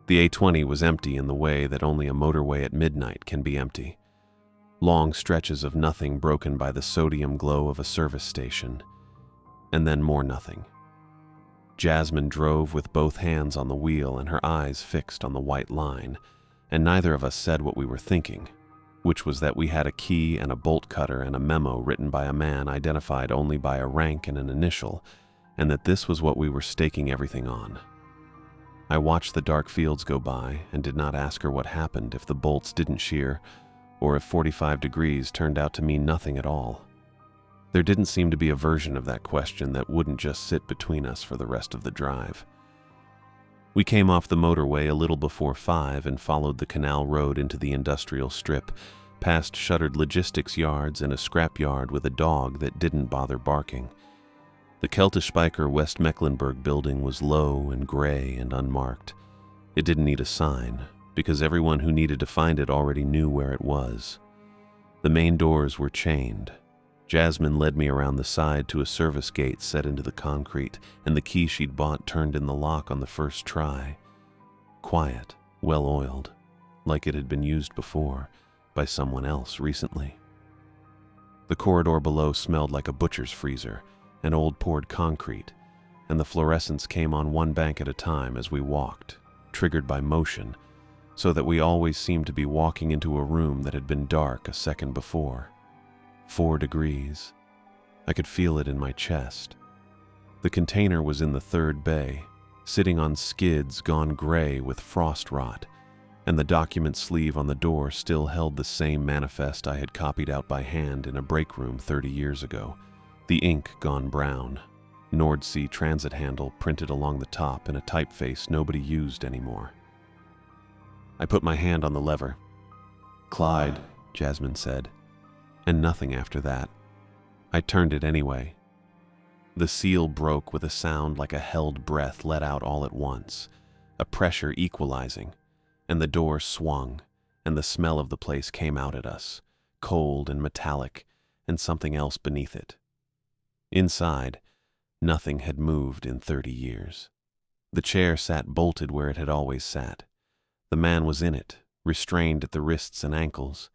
The A20 was empty in the way that only a motorway at midnight can be empty. Long stretches of nothing broken by the sodium glow of a service station, and then more nothing. Jasmine drove with both hands on the wheel and her eyes fixed on the white line, and neither of us said what we were thinking, which was that we had a key and a bolt cutter and a memo written by a man identified only by a rank and an initial, and that this was what we were staking everything on. I watched the dark fields go by and did not ask her what happened if the bolts didn't shear, or if 45 degrees turned out to mean nothing at all. There didn't seem to be a version of that question that wouldn't just sit between us for the rest of the drive. We came off the motorway a little before 5 and followed the canal road into the industrial strip, past shuttered logistics yards and a scrap yard with a dog that didn't bother barking. The Keltischspeicher West Mecklenburg building was low and gray and unmarked. It didn't need a sign, because everyone who needed to find it already knew where it was. The main doors were chained. Jasmine led me around the side to a service gate set into the concrete, and the key she'd bought turned in the lock on the first try. Quiet, well-oiled, like it had been used before, by someone else recently. The corridor below smelled like a butcher's freezer, and old poured concrete, and the fluorescence came on one bank at a time as we walked, triggered by motion, so that we always seemed to be walking into a room that had been dark a second before. 4 degrees. I could feel it in my chest. The container was in the third bay, sitting on skids gone gray with frost rot, and the document sleeve on the door still held the same manifest I had copied out by hand in a break room 30 years ago. The ink gone brown, Nordsee transit handle printed along the top in a typeface nobody used anymore. I put my hand on the lever. Clyde, Jasmine said, and nothing after that. I turned it anyway. The seal broke with a sound like a held breath let out all at once, a pressure equalizing, and the door swung, and the smell of the place came out at us, cold and metallic, and something else beneath it. Inside, nothing had moved in 30 years. The chair sat bolted where it had always sat. The man was in it, restrained at the wrists and ankles,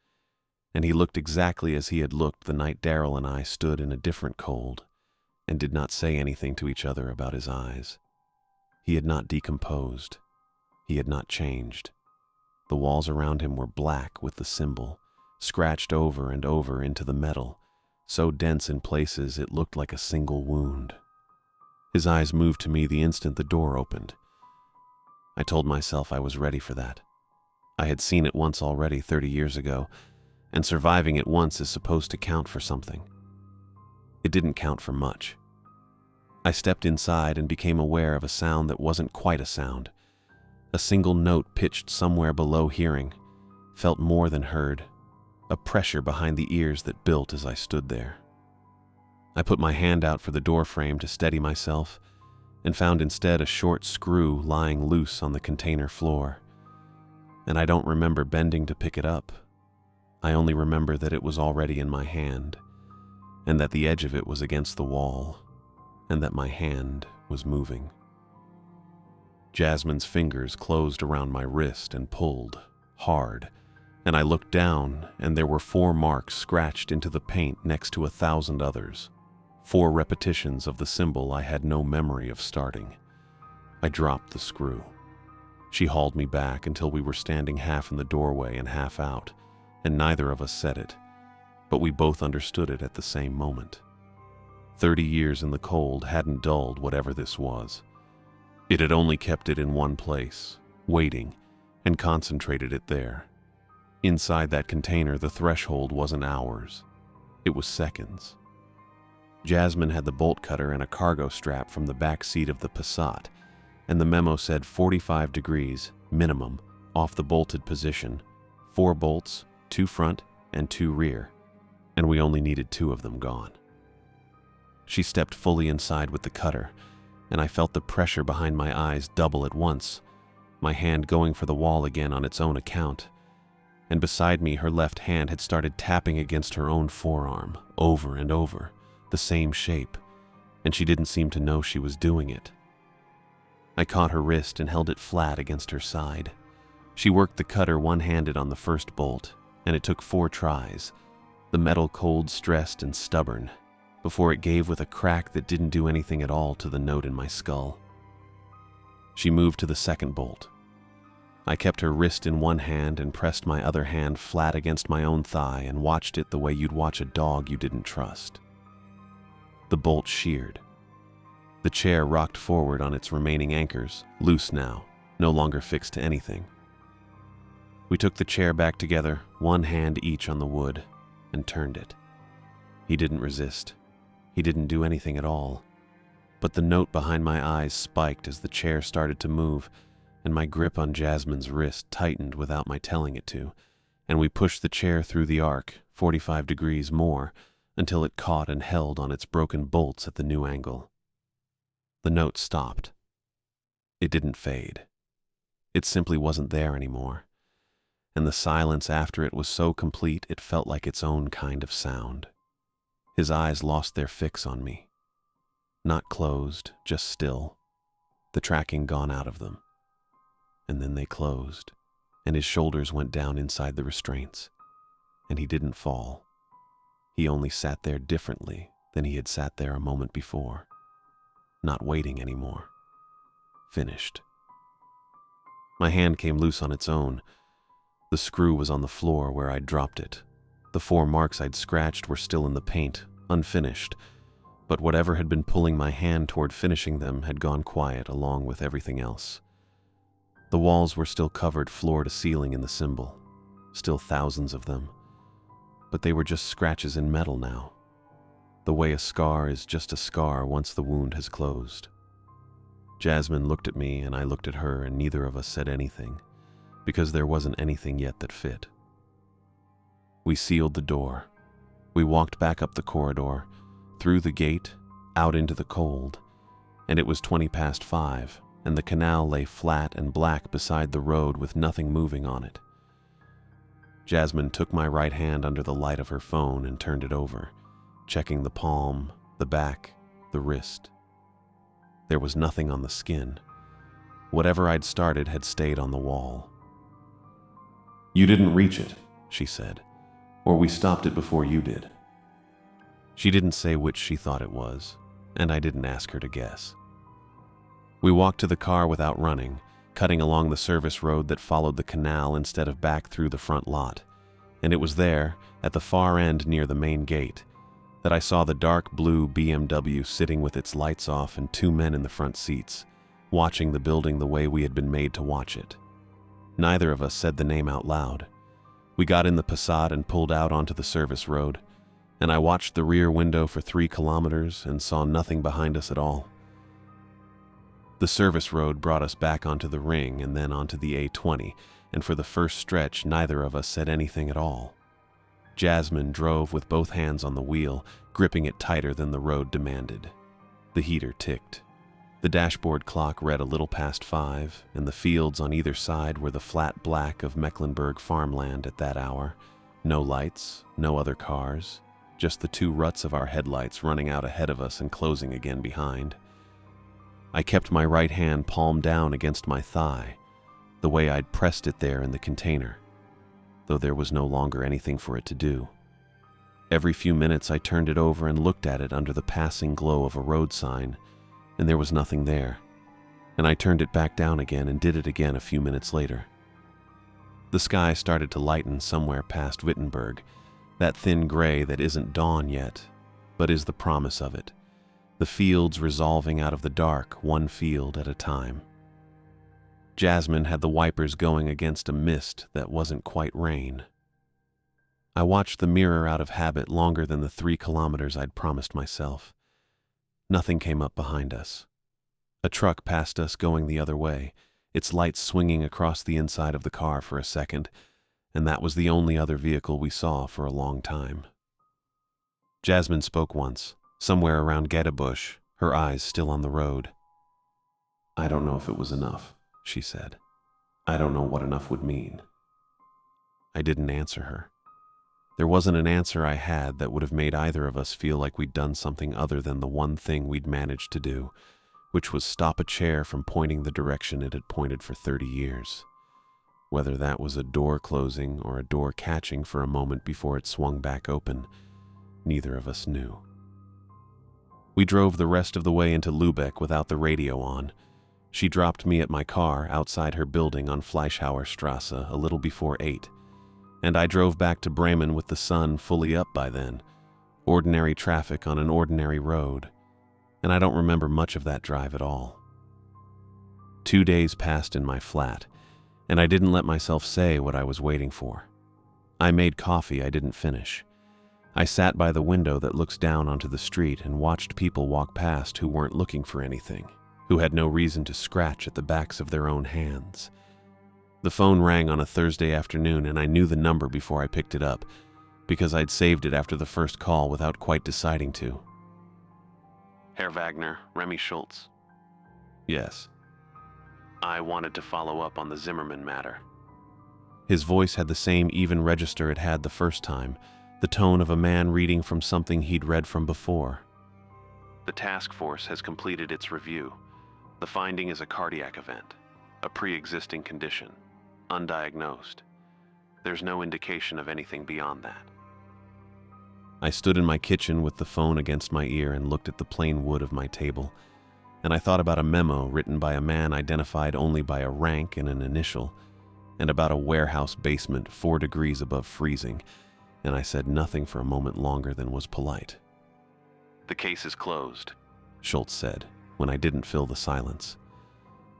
and he looked exactly as he had looked the night Daryl and I stood in a different cold, and did not say anything to each other about his eyes. He had not decomposed. He had not changed. The walls around him were black with the symbol, scratched over and over into the metal, so dense in places it looked like a single wound. His eyes moved to me the instant the door opened. I told myself I was ready for that. I had seen it once already 30 years ago, and surviving it once is supposed to count for something. It didn't count for much. I stepped inside and became aware of a sound that wasn't quite a sound, a single note pitched somewhere below hearing, felt more than heard, a pressure behind the ears that built as I stood there. I put my hand out for the door frame to steady myself and found instead a short screw lying loose on the container floor. And I don't remember bending to pick it up. I only remember that it was already in my hand, and that the edge of it was against the wall, and that my hand was moving. Jasmine's fingers closed around my wrist and pulled, hard, and I looked down, and there were 4 marks scratched into the paint next to 1,000 others, 4 repetitions of the symbol I had no memory of starting. I dropped the screw. She hauled me back until we were standing half in the doorway and half out, and neither of us said it, but we both understood it at the same moment. 30 years in the cold hadn't dulled whatever this was. It had only kept it in one place, waiting, and concentrated it there. Inside that container, the threshold wasn't hours. It was seconds. Jasmine had the bolt cutter and a cargo strap from the back seat of the Passat, and the memo said 45 degrees, minimum, off the bolted position, 4 bolts, 2 front and 2 rear, and we only needed 2 of them gone. She stepped fully inside with the cutter, and I felt the pressure behind my eyes double at once, my hand going for the wall again on its own account, and beside me her left hand had started tapping against her own forearm, over and over, the same shape, and she didn't seem to know she was doing it. I caught her wrist and held it flat against her side. She worked the cutter one-handed on the first bolt, and it took 4 tries, the metal cold, stressed, and stubborn, before it gave with a crack that didn't do anything at all to the note in my skull. She moved to the second bolt. I kept her wrist in one hand and pressed my other hand flat against my own thigh and watched it the way you'd watch a dog you didn't trust. The bolt sheared. The chair rocked forward on its remaining anchors, loose now, no longer fixed to anything. We took the chair back together, one hand each on the wood, and turned it. He didn't resist. He didn't do anything at all. But the note behind my eyes spiked as the chair started to move, and my grip on Jasmine's wrist tightened without my telling it to, and we pushed the chair through the arc, 45 degrees more, until it caught and held on its broken bolts at the new angle. The note stopped. It didn't fade. It simply wasn't there anymore, and the silence after it was so complete it felt like its own kind of sound. His eyes lost their fix on me. Not closed, just still, the tracking gone out of them. And then they closed, and his shoulders went down inside the restraints, and he didn't fall. He only sat there differently than he had sat there a moment before. Not waiting anymore. Finished. My hand came loose on its own. The screw was on the floor where I'd dropped it. The 4 marks I'd scratched were still in the paint, unfinished, but whatever had been pulling my hand toward finishing them had gone quiet along with everything else. The walls were still covered floor to ceiling in the symbol, still thousands of them, but they were just scratches in metal now. The way a scar is just a scar once the wound has closed. Jasmine looked at me and I looked at her, and neither of us said anything, because there wasn't anything yet that fit. We sealed the door. We walked back up the corridor, through the gate, out into the cold, and it was 5:20, and the canal lay flat and black beside the road with nothing moving on it. Jasmine took my right hand under the light of her phone and turned it over, checking the palm, the back, the wrist. There was nothing on the skin. Whatever I'd started had stayed on the wall. "You didn't reach it," she said, "or we stopped it before you did." She didn't say which she thought it was, and I didn't ask her to guess. We walked to the car without running, cutting along the service road that followed the canal instead of back through the front lot, and it was there, at the far end near the main gate, that I saw the dark blue BMW sitting with its lights off and 2 men in the front seats, watching the building the way we had been made to watch it. Neither of us said the name out loud. We got in the Passat and pulled out onto the service road, and I watched the rear window for 3 kilometers and saw nothing behind us at all. The service road brought us back onto the ring and then onto the A20, and for the first stretch, neither of us said anything at all. Jasmine drove with both hands on the wheel, gripping it tighter than the road demanded. The heater ticked. The dashboard clock read a little past 5, and the fields on either side were the flat black of Mecklenburg farmland at that hour. No lights, no other cars, just the two ruts of our headlights running out ahead of us and closing again behind. I kept my right hand palm down against my thigh, the way I'd pressed it there in the container, though there was no longer anything for it to do. Every few minutes I turned it over and looked at it under the passing glow of a road sign, and there was nothing there, and I turned it back down again and did it again a few minutes later. The sky started to lighten somewhere past Wittenberg, that thin gray that isn't dawn yet, but is the promise of it, the fields resolving out of the dark, one field at a time. Jasmine had the wipers going against a mist that wasn't quite rain. I watched the mirror out of habit longer than the 3 kilometers I'd promised myself. Nothing came up behind us. A truck passed us going the other way, its lights swinging across the inside of the car for a second, and that was the only other vehicle we saw for a long time. Jasmine spoke once, somewhere around Gettebusch, her eyes still on the road. "I don't know if it was enough," she said. "I don't know what enough would mean." I didn't answer her. There wasn't an answer I had that would have made either of us feel like we'd done something other than the one thing we'd managed to do, which was stop a chair from pointing the direction it had pointed for 30 years. Whether that was a door closing or a door catching for a moment before it swung back open, neither of us knew. We drove the rest of the way into Lübeck without the radio on. She dropped me at my car outside her building on Fleischhauer Strasse a little before 8, and I drove back to Bremen with the sun fully up by then, ordinary traffic on an ordinary road, and I don't remember much of that drive at all. 2 days passed in my flat, and I didn't let myself say what I was waiting for. I made coffee I didn't finish. I sat by the window that looks down onto the street and watched people walk past who weren't looking for anything, who had no reason to scratch at the backs of their own hands. The phone rang on a Thursday afternoon, and I knew the number before I picked it up, because I'd saved it after the first call without quite deciding to. "Herr Wagner, Remy Schultz." "Yes." "I wanted to follow up on the Zimmerman matter." His voice had the same even register it had the first time, the tone of a man reading from something he'd read from before. "The task force has completed its review. The finding is a cardiac event, a pre-existing condition, undiagnosed. There's no indication of anything beyond that." I stood in my kitchen with the phone against my ear and looked at the plain wood of my table, and I thought about a memo written by a man identified only by a rank and an initial, and about a warehouse basement 4 degrees above freezing, and I said nothing for a moment longer than was polite. "The case is closed," Schultz said, when I didn't fill the silence.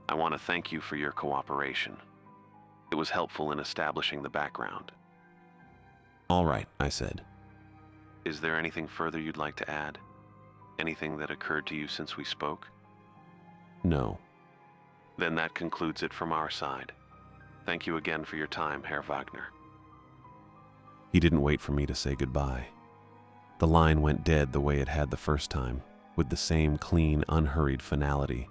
"I want to thank you for your cooperation. It was helpful in establishing the background." "All right," I said. "Is there anything further you'd like to add? Anything that occurred to you since we spoke?" "No." "Then that concludes it from our side. Thank you again for your time, Herr Wagner." He didn't wait for me to say goodbye. The line went dead the way it had the first time, with the same clean, unhurried finality.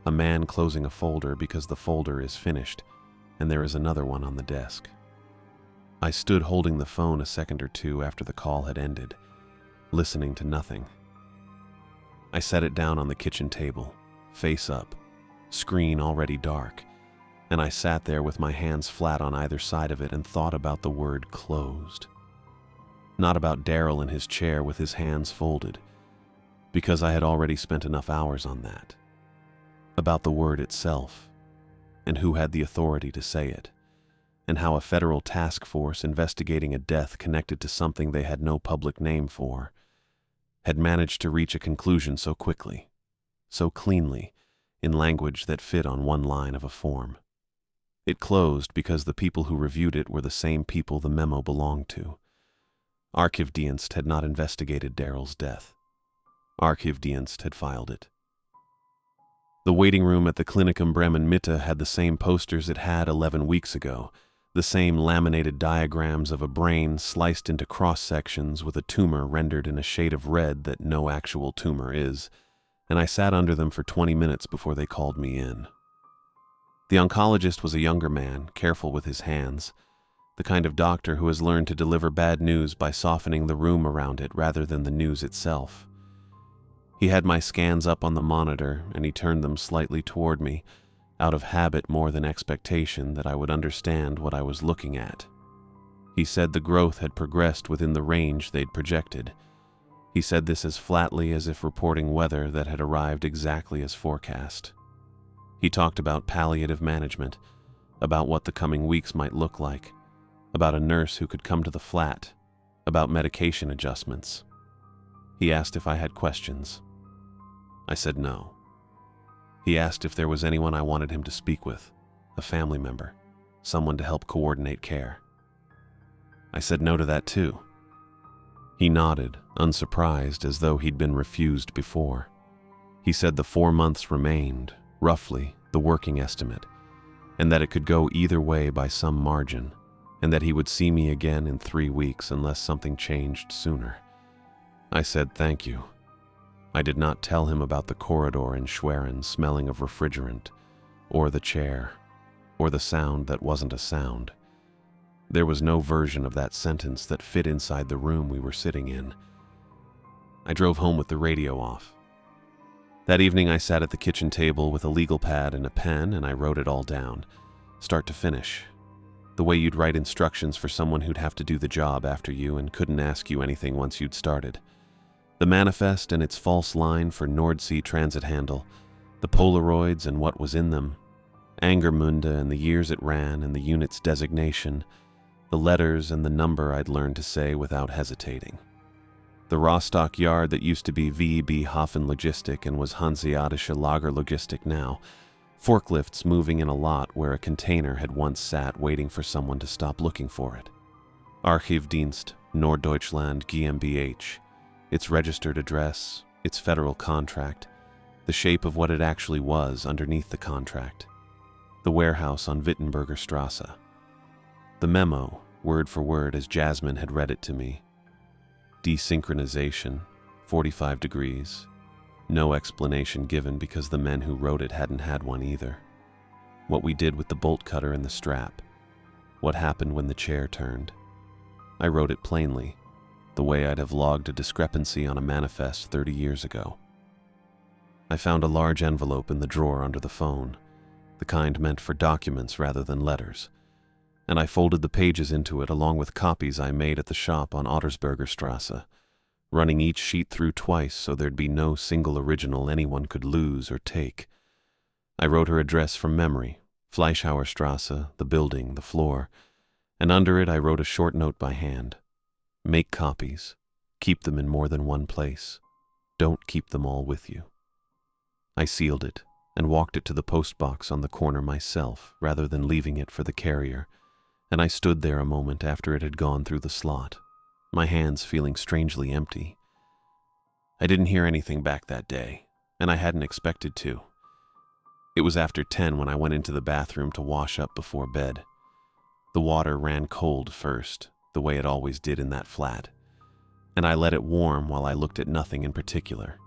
A man closing a folder because the folder is finished, and there is another one on the desk. I stood holding the phone a second or two after the call had ended, listening to nothing. I set it down on the kitchen table, face up, screen already dark, and I sat there with my hands flat on either side of it and thought about the word closed. Not about Darryl in his chair with his hands folded, because I had already spent enough hours on that. About the word itself, and who had the authority to say it, and how a federal task force investigating a death connected to something they had no public name for had managed to reach a conclusion so quickly, so cleanly, in language that fit on one line of a form. It closed because the people who reviewed it were the same people the memo belonged to. Archivdienst had not investigated Darryl's death. Archivdienst had filed it. The waiting room at the Klinikum Bremen Mitte had the same posters it had 11 weeks ago, the same laminated diagrams of a brain sliced into cross-sections with a tumor rendered in a shade of red that no actual tumor is, and I sat under them for 20 minutes before they called me in. The oncologist was a younger man, careful with his hands, the kind of doctor who has learned to deliver bad news by softening the room around it rather than the news itself. He had my scans up on the monitor, and he turned them slightly toward me, out of habit more than expectation that I would understand what I was looking at. He said the growth had progressed within the range they'd projected. He said this as flatly as if reporting weather that had arrived exactly as forecast. He talked about palliative management, about what the coming weeks might look like, about a nurse who could come to the flat, about medication adjustments. He asked if I had questions. I said no. He asked if there was anyone I wanted him to speak with, a family member, someone to help coordinate care. I said no to that too. He nodded, unsurprised, as though he'd been refused before. He said the 4 months remained, roughly, the working estimate, and that it could go either way by some margin, and that he would see me again in 3 weeks unless something changed sooner. I said thank you. I did not tell him about the corridor in Schwerin smelling of refrigerant, or the chair, or the sound that wasn't a sound. There was no version of that sentence that fit inside the room we were sitting in. I drove home with the radio off. That evening I sat at the kitchen table with a legal pad and a pen, and I wrote it all down, start to finish. The way you'd write instructions for someone who'd have to do the job after you and couldn't ask you anything once you'd started. The manifest and its false line for Nordsee transit handle, the Polaroids and what was in them, Angermunde and the years it ran and the unit's designation, the letters and the number I'd learned to say without hesitating. The Rostock yard that used to be VEB Hafen Logistik and was Hanseatische Lager Logistik now, forklifts moving in a lot where a container had once sat waiting for someone to stop looking for it. Archivdienst, Norddeutschland GmbH, its registered address, its federal contract, the shape of what it actually was underneath the contract, the warehouse on Wittenberger Strasse. The memo, word for word as Jasmine had read it to me. Desynchronization, 45 degrees. No explanation given because the men who wrote it hadn't had one either. What we did with the bolt cutter and the strap. What happened when the chair turned. I wrote it plainly, the way I'd have logged a discrepancy on a manifest 30 years ago. I found a large envelope in the drawer under the phone, the kind meant for documents rather than letters, and I folded the pages into it along with copies I made at the shop on Ottersberger Strasse, running each sheet through twice so there'd be no single original anyone could lose or take. I wrote her address from memory, Fleischhauer Strasse, the building, the floor, and under it I wrote a short note by hand. Make copies. Keep them in more than one place. Don't keep them all with you. I sealed it and walked it to the post box on the corner myself rather than leaving it for the carrier, and I stood there a moment after it had gone through the slot, my hands feeling strangely empty. I didn't hear anything back that day, and I hadn't expected to. It was after 10 when I went into the bathroom to wash up before bed. The water ran cold first, the way it always did in that flat, and I let it warm while I looked at nothing in particular.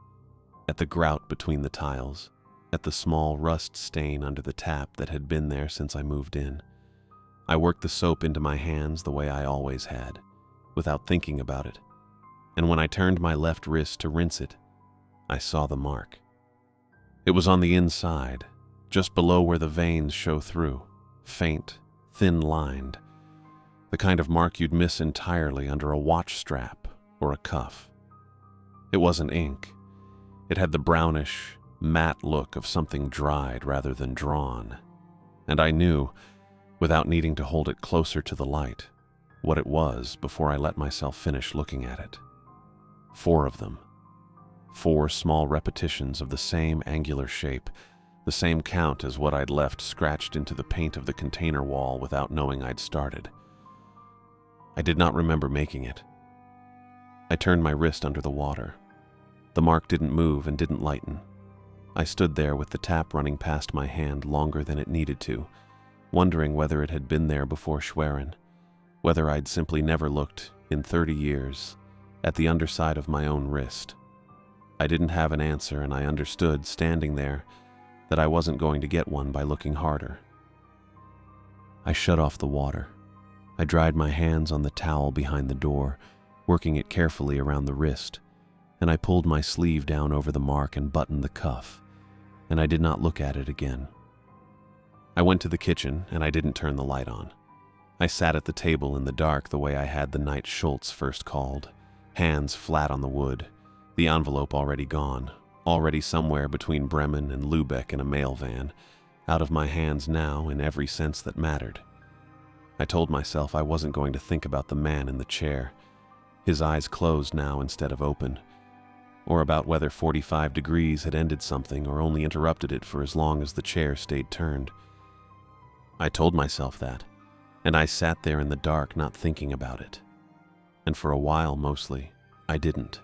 At the grout between the tiles, at the small rust stain under the tap that had been there since I moved in. I worked the soap into my hands the way I always had, without thinking about it, and when I turned my left wrist to rinse it, I saw the mark. It was on the inside, just below where the veins show through, faint, thin-lined, the kind of mark you'd miss entirely under a watch strap or a cuff. It wasn't ink. It had the brownish, matte look of something dried rather than drawn, and I knew, without needing to hold it closer to the light, what it was before I let myself finish looking at it. 4 of them. 4 small repetitions of the same angular shape, the same count as what I'd left scratched into the paint of the container wall without knowing I'd started. I did not remember making it. I turned my wrist under the water. The mark didn't move and didn't lighten. I stood there with the tap running past my hand longer than it needed to, wondering whether it had been there before Schwerin, whether I'd simply never looked, in 30 years, at the underside of my own wrist. I didn't have an answer, and I understood, standing there, that I wasn't going to get one by looking harder. I shut off the water. I dried my hands on the towel behind the door, working it carefully around the wrist, and I pulled my sleeve down over the mark and buttoned the cuff, and I did not look at it again. I went to the kitchen, and I didn't turn the light on. I sat at the table in the dark the way I had the night Schultz first called, hands flat on the wood, the envelope already gone, already somewhere between Bremen and Lübeck in a mail van, out of my hands now in every sense that mattered. I told myself I wasn't going to think about the man in the chair, his eyes closed now instead of open, or about whether 45 degrees had ended something or only interrupted it for as long as the chair stayed turned. I told myself that, and I sat there in the dark not thinking about it. And for a while, mostly, I didn't.